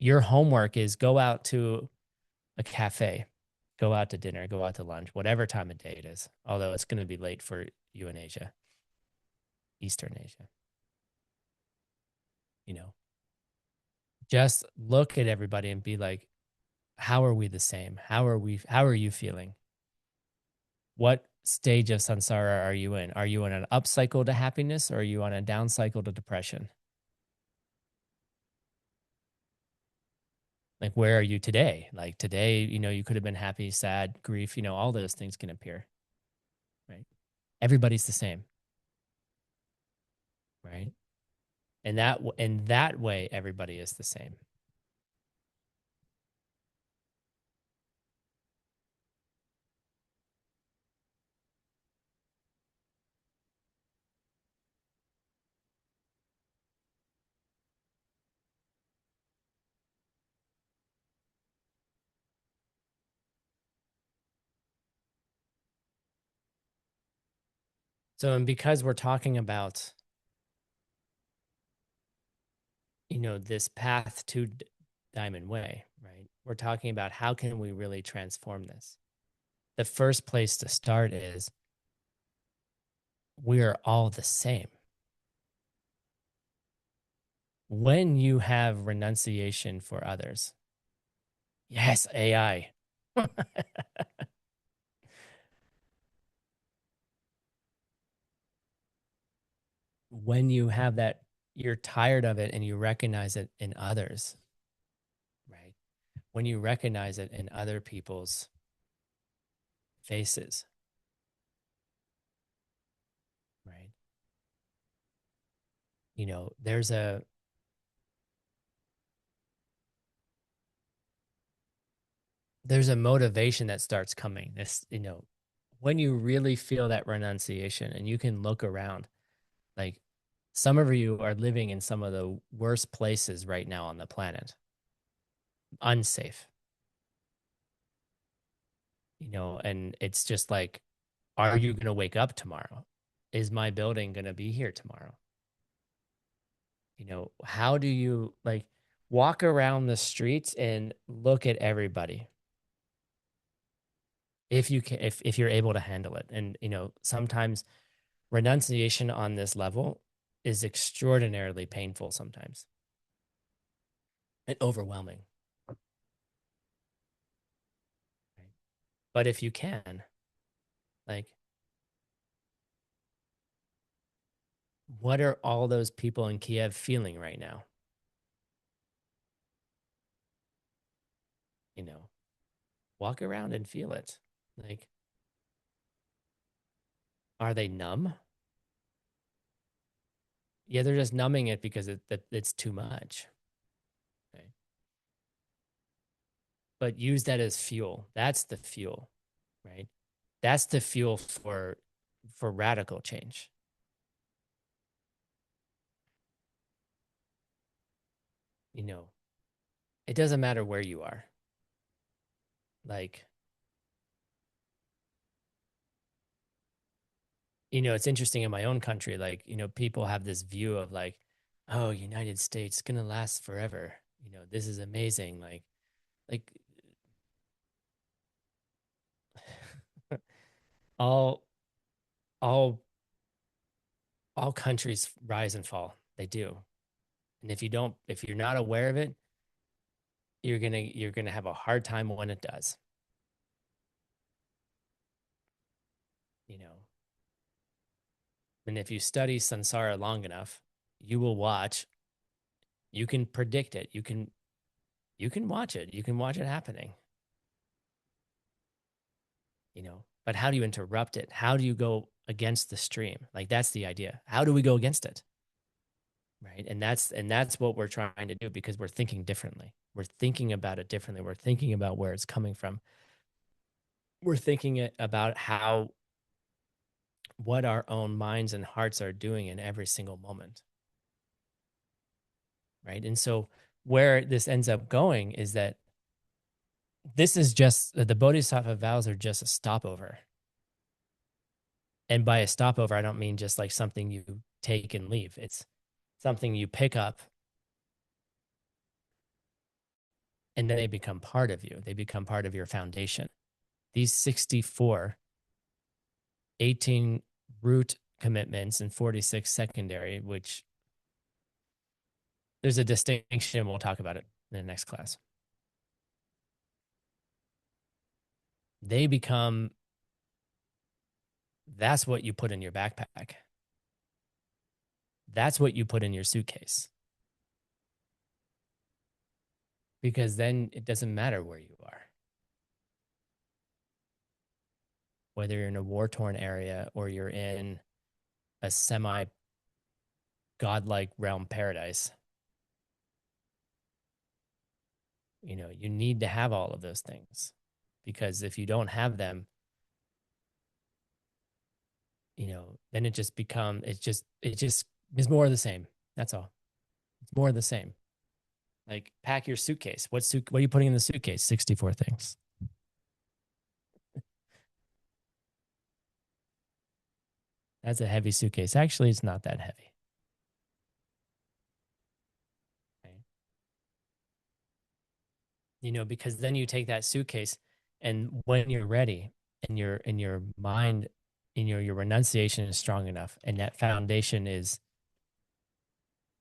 S1: your homework is go out to a cafe, go out to dinner, go out to lunch, whatever time of day it is. Although it's going to be late for you in Asia, Eastern Asia, you know, just look at everybody and be like, how are we the same? How are you feeling? What stage of samsara are you in? Are you in an up cycle to happiness or are you on a down cycle to depression? Like, where are you today? Like, today, you could have been happy, sad, grief, all those things can appear, right? Everybody's the same, right? And in that way, everybody is the same. So, and because we're talking about, this path to Diamond Way, right? We're talking about how can we really transform this? The first place to start is we are all the same. When you have renunciation for others, yes, AI. When you have that, you're tired of it and you recognize it in others, right? When you recognize it in other people's faces, right? There's a motivation that starts coming. When you really feel that renunciation and you can look around, like some of you are living in some of the worst places right now on the planet, unsafe, and it's just like, are you going to wake up tomorrow? Is my building going to be here tomorrow? How do you like walk around the streets and look at everybody if you can, if you're able to handle it? And, sometimes renunciation on this level is extraordinarily painful sometimes and overwhelming. Right? But if you can, like, what are all those people in Kiev feeling right now? You know, walk around and feel it. Like, are they numb? Yeah, they're just numbing it because it's too much. Okay. But use that as fuel. That's the fuel, right? That's the fuel for radical change. You know, it doesn't matter where you are. Like, it's interesting in my own country, like, people have this view of like, oh, United States gonna last forever. This is amazing. Like all all all countries rise and fall. They do. And if you're not aware of it, you're gonna have a hard time when it does. You know, and if you study samsara long enough, you will watch. You can predict it. You can watch it. You can watch it happening. But how do you interrupt it? How do you go against the stream? Like that's the idea. How do we go against it? Right. And that's what we're trying to do because we're thinking differently. We're thinking about it differently. We're thinking about where it's coming from. We're thinking about how what our own minds and hearts are doing in every single moment. Right. And so where this ends up going is that this is just the bodhisattva vows are just a stopover. And by a stopover, I don't mean just like something you take and leave. It's something you pick up and then they become part of you. They become part of your foundation. These 64, 18 root commitments and 46 secondary, which there's a distinction. We'll talk about it in the next class. They become, that's what you put in your backpack. That's what you put in your suitcase. Because then it doesn't matter where you are. Whether you're in a war-torn area or you're in a semi-godlike realm paradise, you need to have all of those things. Because if you don't have them, then it just is more of the same. That's all. It's more of the same. Like pack your suitcase. What are you putting in the suitcase? 64 things. That's a heavy suitcase. Actually, it's not that heavy. Okay. Because then you take that suitcase and when you're ready and your mind, your renunciation is strong enough and that foundation is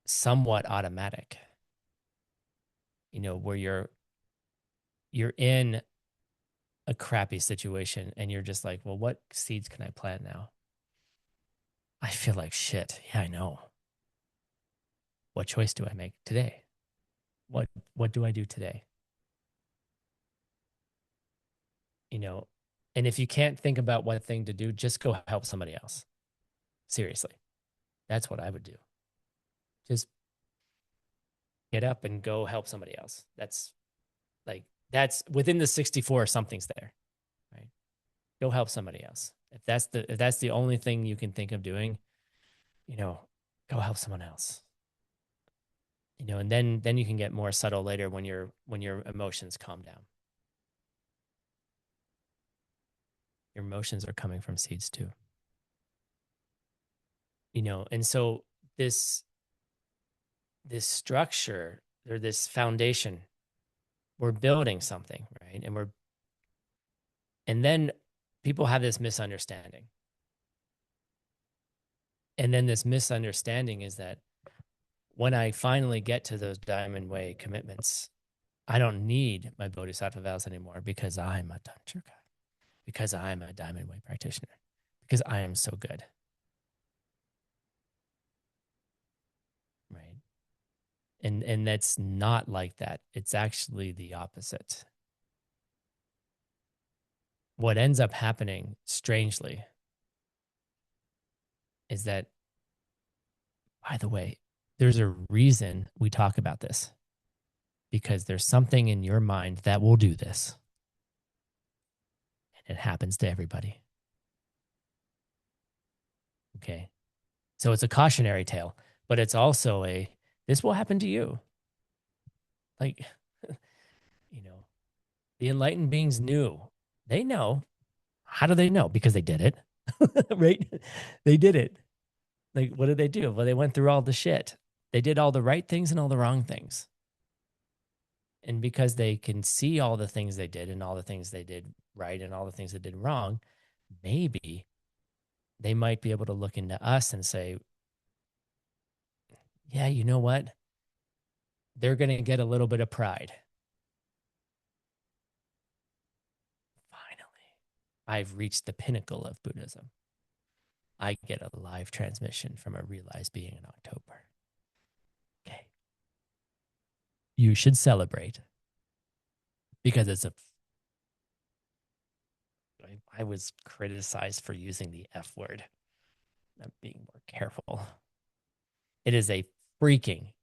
S1: somewhat automatic, where you're in a crappy situation and you're just like, well, what seeds can I plant now? I feel like shit. Yeah, I know. What choice do I make today? What do I do today? And if you can't think about what thing to do, just go help somebody else. Seriously. That's what I would do. Just get up and go help somebody else. That's within the 64, something's there, right? Go help somebody else. If that's the only thing you can think of doing, go help someone else. And then you can get more subtle later when your emotions calm down. Your emotions are coming from seeds too. And so this structure or this foundation, we're building something, right? And then people have this misunderstanding. And then this misunderstanding is that when I finally get to those Diamond Way commitments, I don't need my Bodhisattva vows anymore because I'm a Tantra guy, because I'm a Diamond Way practitioner, because I am so good. Right. And that's not like that. It's actually the opposite. What ends up happening, strangely, is that, by the way, there's a reason we talk about this because there's something in your mind that will do this. And it happens to everybody. Okay. So it's a cautionary tale, but it's also this will happen to you. Like, the enlightened beings knew. They know. How do they know? Because they did it, right? They did it. Like, what did they do? Well, they went through all the shit. They did all the right things and all the wrong things. And because they can see all the things they did and all the things they did right and all the things they did wrong, maybe they might be able to look into us and say, yeah, you know what? They're going to get a little bit of pride. Finally, I've reached the pinnacle of Buddhism. I get a live transmission from a realized being in October. Okay. You should celebrate because I was criticized for using the F word. I'm being more careful. It is a freaking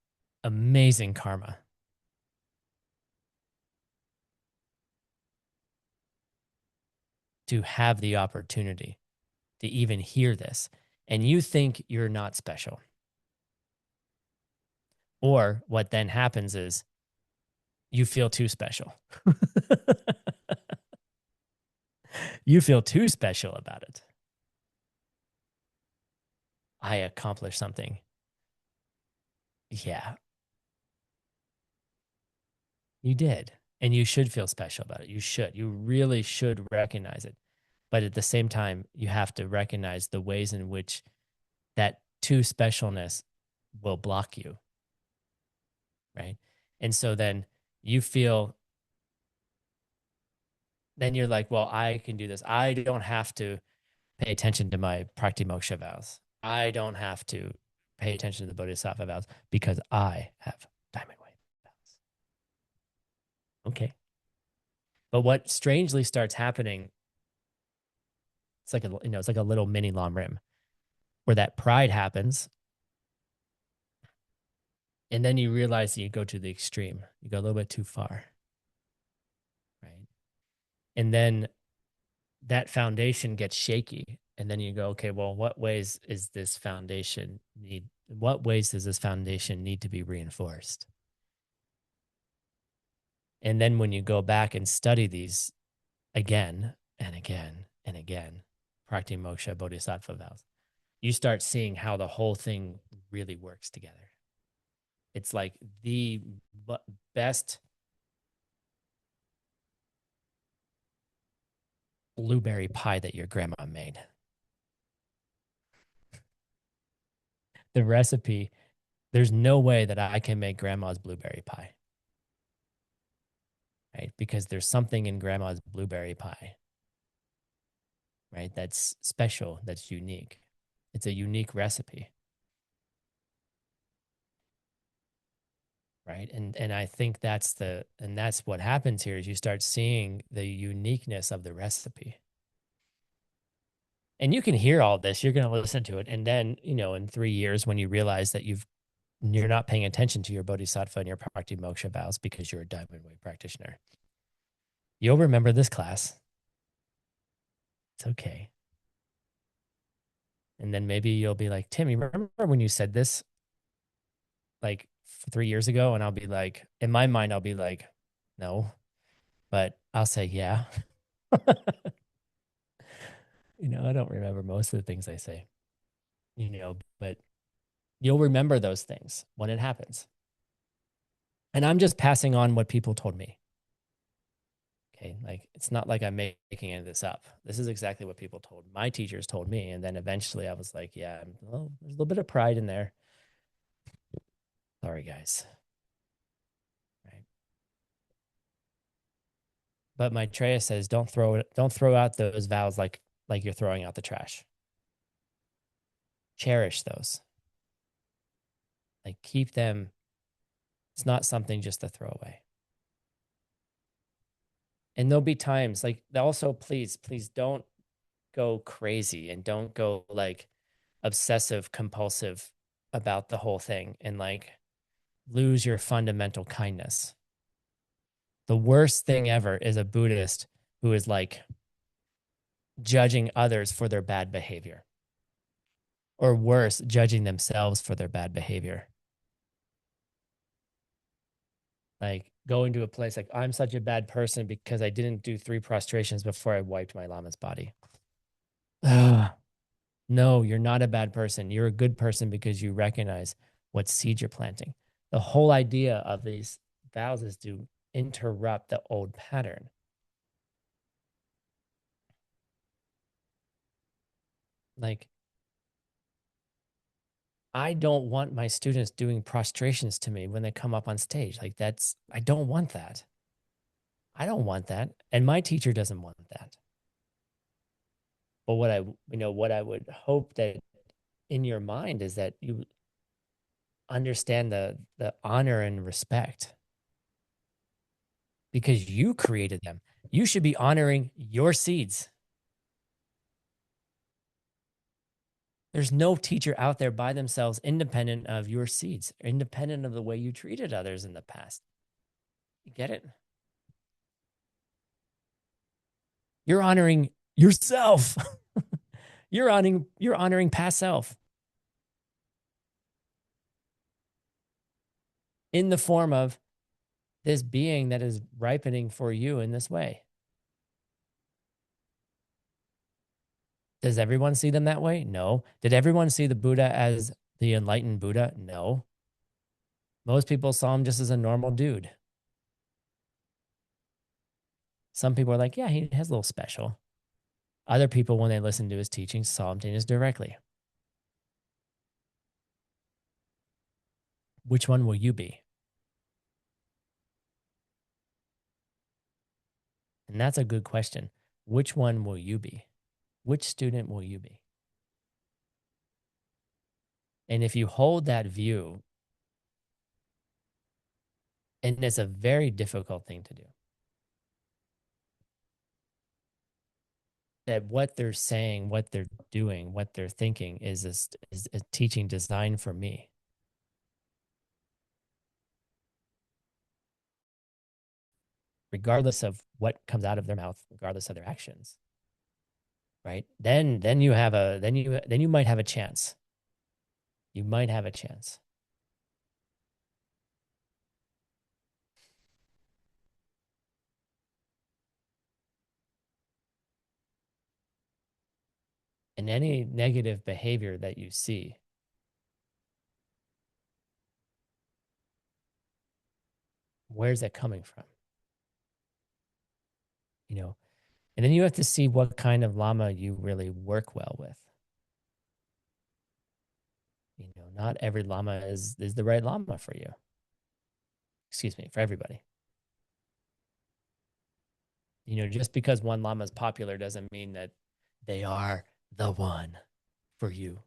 S1: amazing karma to have the opportunity to even hear this. And you think you're not special. Or what then happens is you feel too special. You feel too special about it. I accomplished something. Yeah, you did. And you should feel special about it. You should. You really should recognize it. But at the same time, you have to recognize the ways in which that too specialness will block you. Right. And so then you feel, then you're like, well, I can do this. I don't have to pay attention to my Praktimoksha vows. I don't have to pay attention to the Bodhisattva vows because I have diamond way vows. Okay. But what strangely starts happening, it's like it's like a little mini lam rim where that pride happens. And then you realize that you go to the extreme. You go a little bit too far. Right. And then that foundation gets shaky. And then you go, okay, well, what ways is this foundation need? What ways does this foundation need to be reinforced? And then when you go back and study these again and again and again, Praktimoksha Bodhisattva vows, you start seeing how the whole thing really works together. It's like the best blueberry pie that your grandma made. The recipe, there's no way that I can make grandma's blueberry pie, right? Because there's something in grandma's blueberry pie, right? That's special, that's unique. It's a unique recipe, right? And I think that's what happens here is you start seeing the uniqueness of the recipe. And you can hear all this, you're going to listen to it. And then, in 3 years, when you realize that you're not paying attention to your bodhisattva and your Praktimoksha vows because you're a diamond way practitioner, you'll remember this class. It's okay. And then maybe you'll be like, Tim, you remember when you said this like 3 years ago? And I'll be like, in my mind, I'll be like, no, but I'll say, yeah. I don't remember most of the things I say, but you'll remember those things when it happens. And I'm just passing on what people told me. Okay. Like, it's not like I'm making any of this up. This is exactly what people told my teachers told me. And then eventually I was like, yeah, well, there's a little bit of pride in there. Sorry, guys. Right. But Maitreya says, don't throw out those vows like you're throwing out the trash. Cherish those. Like, keep them. It's not something just to throw away. And there'll be times like also, please don't go crazy and don't go like obsessive compulsive about the whole thing and like lose your fundamental kindness. The worst thing ever is a Buddhist who is like judging others for their bad behavior, or worse, judging themselves for their bad behavior. Like going to a place like, I'm such a bad person because I didn't do 3 prostrations before I wiped my lama's body. No, you're not a bad person. You're a good person because you recognize what seed you're planting. The whole idea of these vows is to interrupt the old pattern. Like, I don't want my students doing prostrations to me when they come up on stage. Like, I don't want that. I don't want that. And my teacher doesn't want that. But what I would hope that in your mind is that you understand the honor and respect because you created them. You should be honoring your seeds. There's no teacher out there by themselves independent of your seeds, independent of the way you treated others in the past. You get it? You're honoring yourself. You're honoring past self in the form of this being that is ripening for you in this way. Does everyone see them that way? No. Did everyone see the Buddha as the enlightened Buddha? No. Most people saw him just as a normal dude. Some people are like, yeah, he has a little special. Other people, when they listened to his teachings, saw him as directly. Which one will you be? And that's a good question. Which one will you be? Which student will you be? And if you hold that view, and it's a very difficult thing to do, that what they're saying, what they're doing, what they're thinking is a teaching designed for me. Regardless of what comes out of their mouth, regardless of their actions, right? Then you might have a chance. You might have a chance. And any negative behavior that you see, where's that coming from? You know, and then you have to see what kind of lama you really work well with. You know, not every lama is the right lama for you. Excuse me, for everybody. You know, just because one lama is popular doesn't mean that they are the one for you.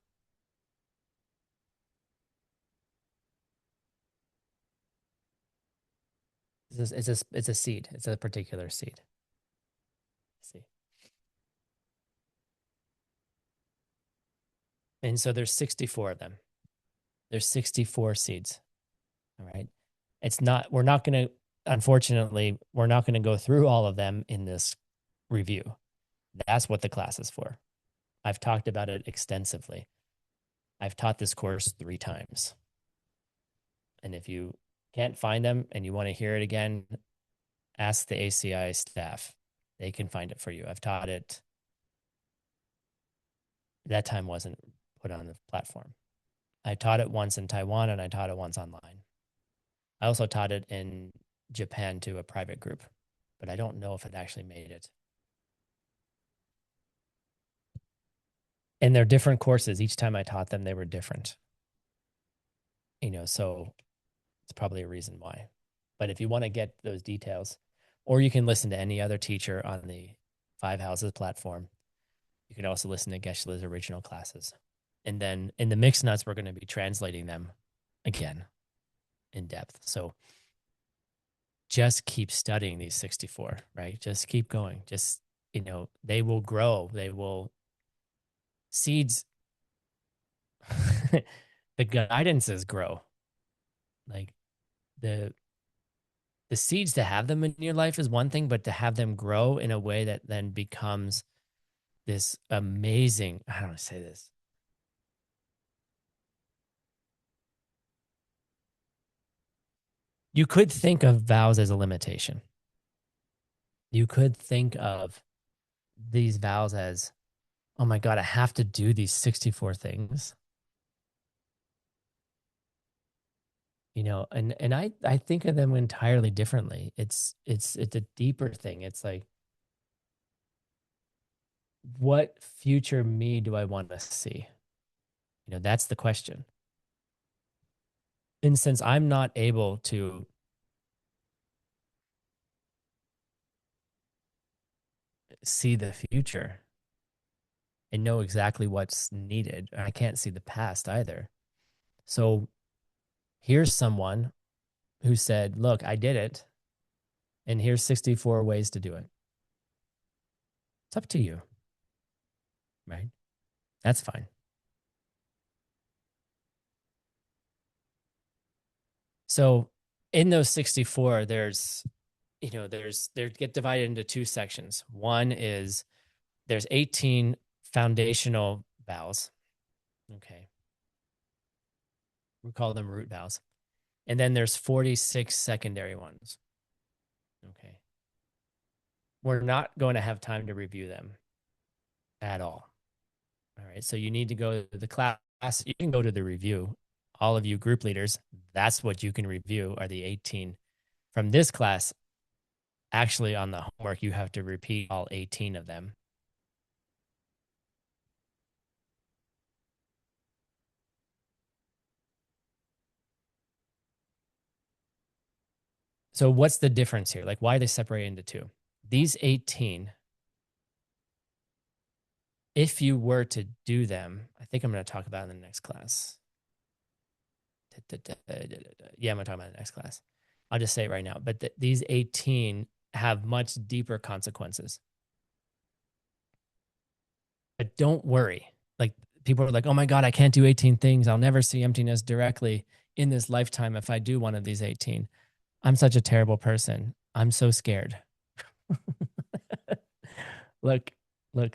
S1: It's a seed. It's a particular seed. See. And so there's 64 of them. There's 64 seeds. All right. We're not going to, unfortunately, we're not going to go through all of them in this review. That's what the class is for. I've talked about it extensively. I've taught this course 3 times. And if you can't find them and you want to hear it again, ask the ACI staff. They can find it for you. I've taught it. That time wasn't put on the platform. I taught it once in Taiwan and I taught it once online. I also taught it in Japan to a private group, but I don't know if it actually made it. And they're different courses. Each time I taught them, they were different. You know, so it's probably a reason why. But if you want to get those details, or you can listen to any other teacher on the Five Houses platform. You can also listen to Geshe-la's original classes. And then in the mixed nuts, we're going to be translating them again in depth. So just keep studying these 64, right? Just keep going. Just, you know, they will grow. They will seeds. The guidances grow. Like the seeds, to have them in your life is one thing, but to have them grow in a way that then becomes this amazing, I don't want to say this. You could think of vows as a limitation. You could think of these vows as, oh my God, I have to do these 64 things. You know, and I think of them entirely differently. It's a deeper thing. It's like what future me do I want to see? That's the question. And since I'm not able to see the future and know exactly what's needed, I can't see the past either. So here's someone who said, look, I did it, and here's 64 ways to do it. It's up to you, right? That's fine. So in those 64, they get divided into two sections. One is there's 18 foundational vows. Okay. We call them root vows. And then there's 46 secondary ones. Okay. We're not going to have time to review them at all. All right. So you need to go to the class. You can go to the review. All of you group leaders, that's what you can review are the 18. From this class, actually on the homework, you have to repeat all 18 of them. So what's the difference here? Like why are they separated into two? These 18, if you were to do them, I think I'm going to talk about in the next class. Yeah, I'm going to talk about it in the next class. I'll just say it right now. But these 18 have much deeper consequences. But don't worry. Like people are like, oh my God, I can't do 18 things. I'll never see emptiness directly in this lifetime if I do one of these 18. I'm such a terrible person. I'm so scared. Look, look.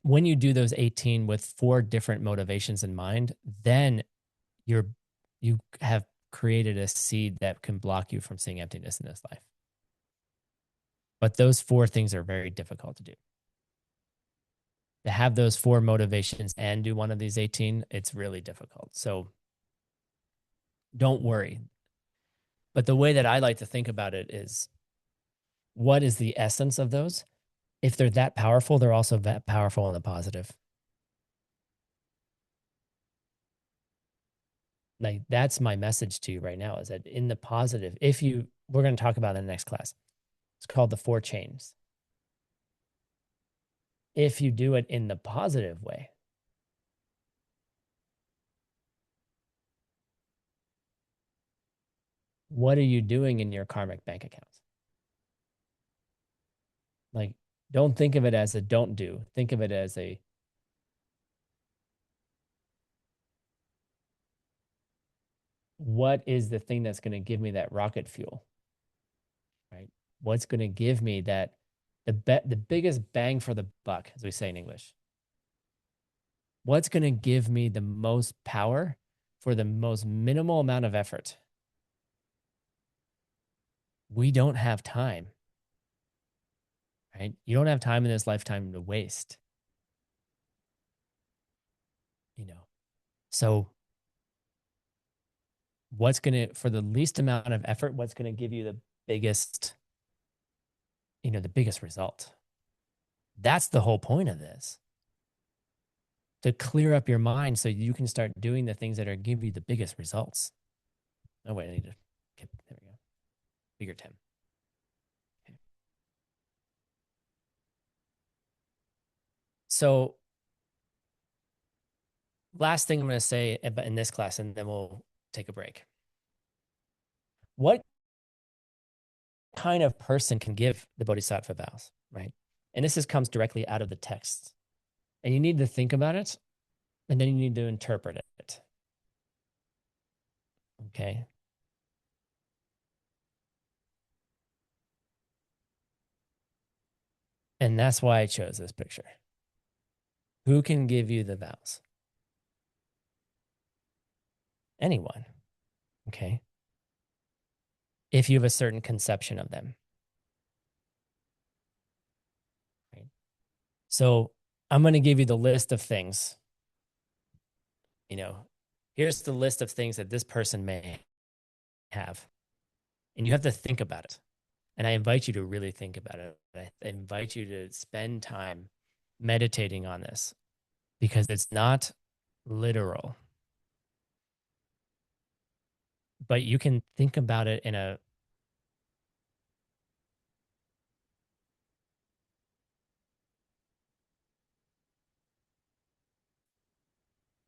S1: When you do those 18 with 4 different motivations in mind, then you have created a seed that can block you from seeing emptiness in this life. But those 4 things are very difficult to do. To have those 4 motivations and do one of these 18, it's really difficult. So don't worry. But the way that I like to think about it is, what is the essence of those? If they're that powerful, they're also that powerful in the positive. Like that's my message to you right now, is that in the positive, we're going to talk about it in the next class. It's called the 4 chains. If you do it in the positive way, what are you doing in your karmic bank accounts? Like, don't think of it as a don't do. Think of it as what is the thing that's going to give me that rocket fuel, right? What's going to give me the biggest bang for the buck, as we say in English? What's going to give me the most power for the most minimal amount of effort? We don't have time, right? You don't have time in this lifetime to waste, you know. So for the least amount of effort, what's going to give you the biggest, the biggest result? That's the whole point of this. To clear up your mind so you can start doing the things that are give you the biggest results. Oh, wait, there we go. Figure 10. Okay. So last thing I'm going to say in this class, and then we'll take a break. What kind of person can give the bodhisattva vows, right? And comes directly out of the text. And you need to think about it, and then you need to interpret it. Okay. And that's why I chose this picture. Who can give you the vows? Anyone. Okay. If you have a certain conception of them. Right. So I'm going to give you the list of things. Here's the list of things that this person may have. And you have to think about it. And I invite you to really think about it. I invite you to spend time meditating on this because it's not literal, but you can think about it in a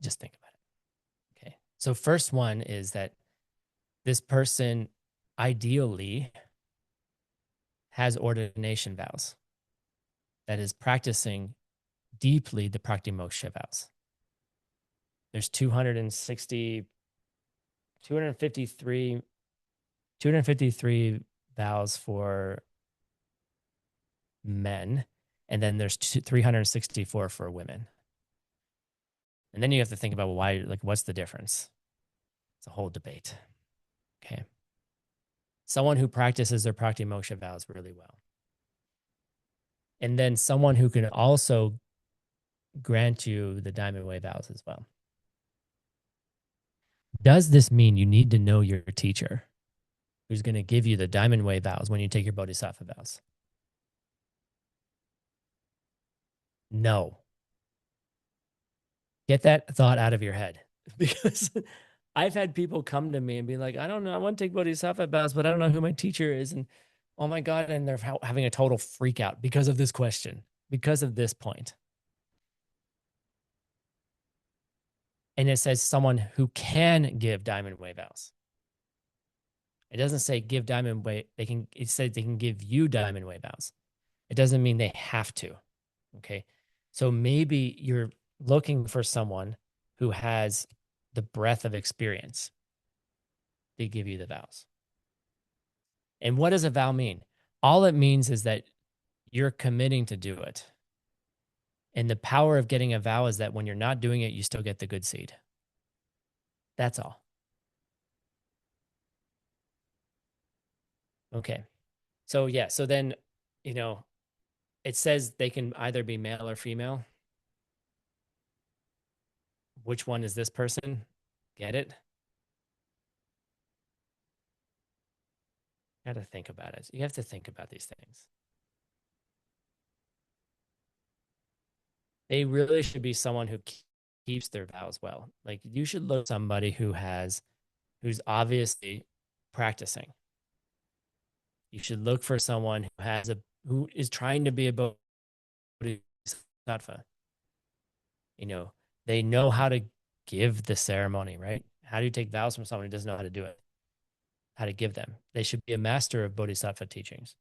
S1: just think about it. Okay. So, first one is that this person ideally has ordination vows, that is practicing deeply the Praktimoksha vows. There's 260, 253, 253 vows for men, and then there's 364 for women. And then you have to think about, well, why, like, what's the difference? It's a whole debate. Okay. Someone who practices their Praktimoksha vows really well. And then someone who can also grant you the Diamond Way vows as well. Does this mean you need to know your teacher who's going to give you the Diamond Way vows when you take your Bodhisattva vows? No. Get that thought out of your head because I've had people come to me and be like, I don't know, I want to take Bodhisattva vows, but I don't know who my teacher is. And oh my God, and they're having a total freak out because of this question, because of this point. And it says someone who can give Diamond Way vows. It doesn't say give Diamond Way. It says they can give you Diamond Way vows. It doesn't mean they have to. Okay. So maybe you're looking for someone who has the breadth of experience to give you the vows. And what does a vow mean? All it means is that you're committing to do it. And the power of getting a vow is that when you're not doing it, you still get the good seed. That's all. Okay. So, yeah. So then, it says they can either be male or female. Which one is this person? Get it? You got to think about it. You have to think about these things. They really should be someone who keeps their vows well. Like you should look at somebody who's obviously practicing. You should look for someone who is trying to be a bodhisattva. They know how to give the ceremony, right? How do you take vows from someone who doesn't know how to do it? How to give them? They should be a master of bodhisattva teachings.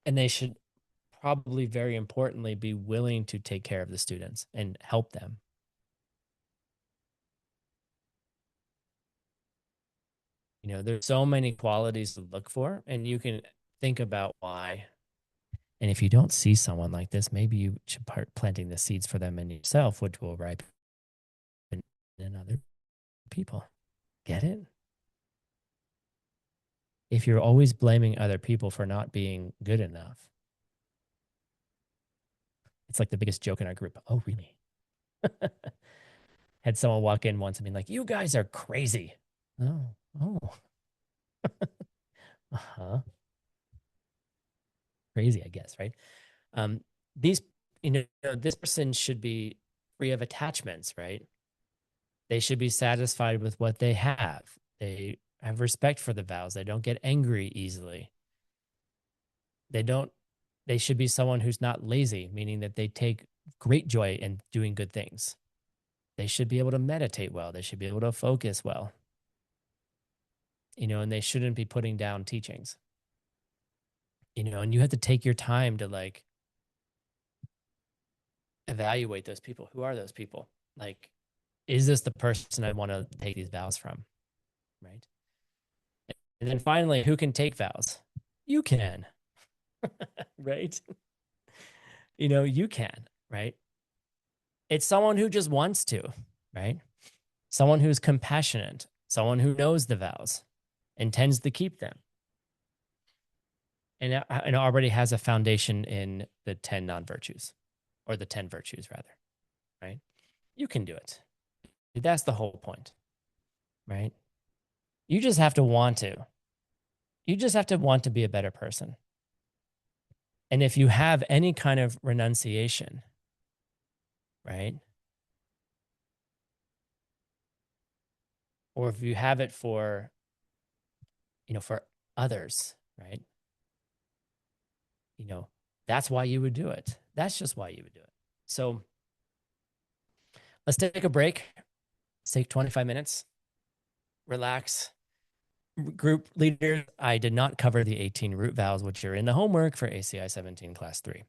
S1: And they should probably, very importantly, be willing to take care of the students and help them. There's so many qualities to look for, and you can think about why. And if you don't see someone like this, maybe you should start planting the seeds for them in yourself, which will ripen in other people. Get it? If you're always blaming other people for not being good enough, it's like the biggest joke in our group. Oh, really? Had someone walk in once and be like, you guys are crazy. Oh. Uh-huh. Crazy, I guess, right? These, this person should be free of attachments, right? They should be satisfied with what they have. They have respect for the vows. They don't get angry easily. They should be someone who's not lazy, meaning that they take great joy in doing good things. They should be able to meditate well. They should be able to focus well. And they shouldn't be putting down teachings. And you have to take your time to like evaluate those people. Who are those people? Like, is this the person I want to take these vows from? Right. And then finally, who can take vows? You can. Right. You can. Right. It's someone who just wants to. Right. Someone who's compassionate, someone who knows the vows, intends to keep them, and already has a foundation in the 10 non-virtues, or the 10 virtues rather, right? You can do it. That's the whole point, right? You just have to want to. You just have to want to be a better person. And if you have any kind of renunciation, right? Or if you have it for, for others, right? That's why you would do it. That's just why you would do it. So let's take a break. Let's take 25 minutes, relax. Group leaders, I did not cover the 18 root vows, which are in the homework for ACI 17 class 3.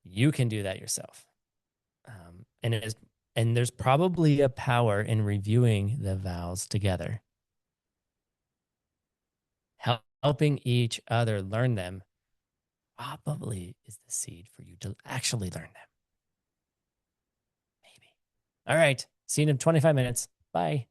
S1: You can do that yourself. And there's probably a power in reviewing the vows together, helping each other learn them probably is the seed for you to actually learn them. Maybe. All right. See you in 25 minutes. Bye.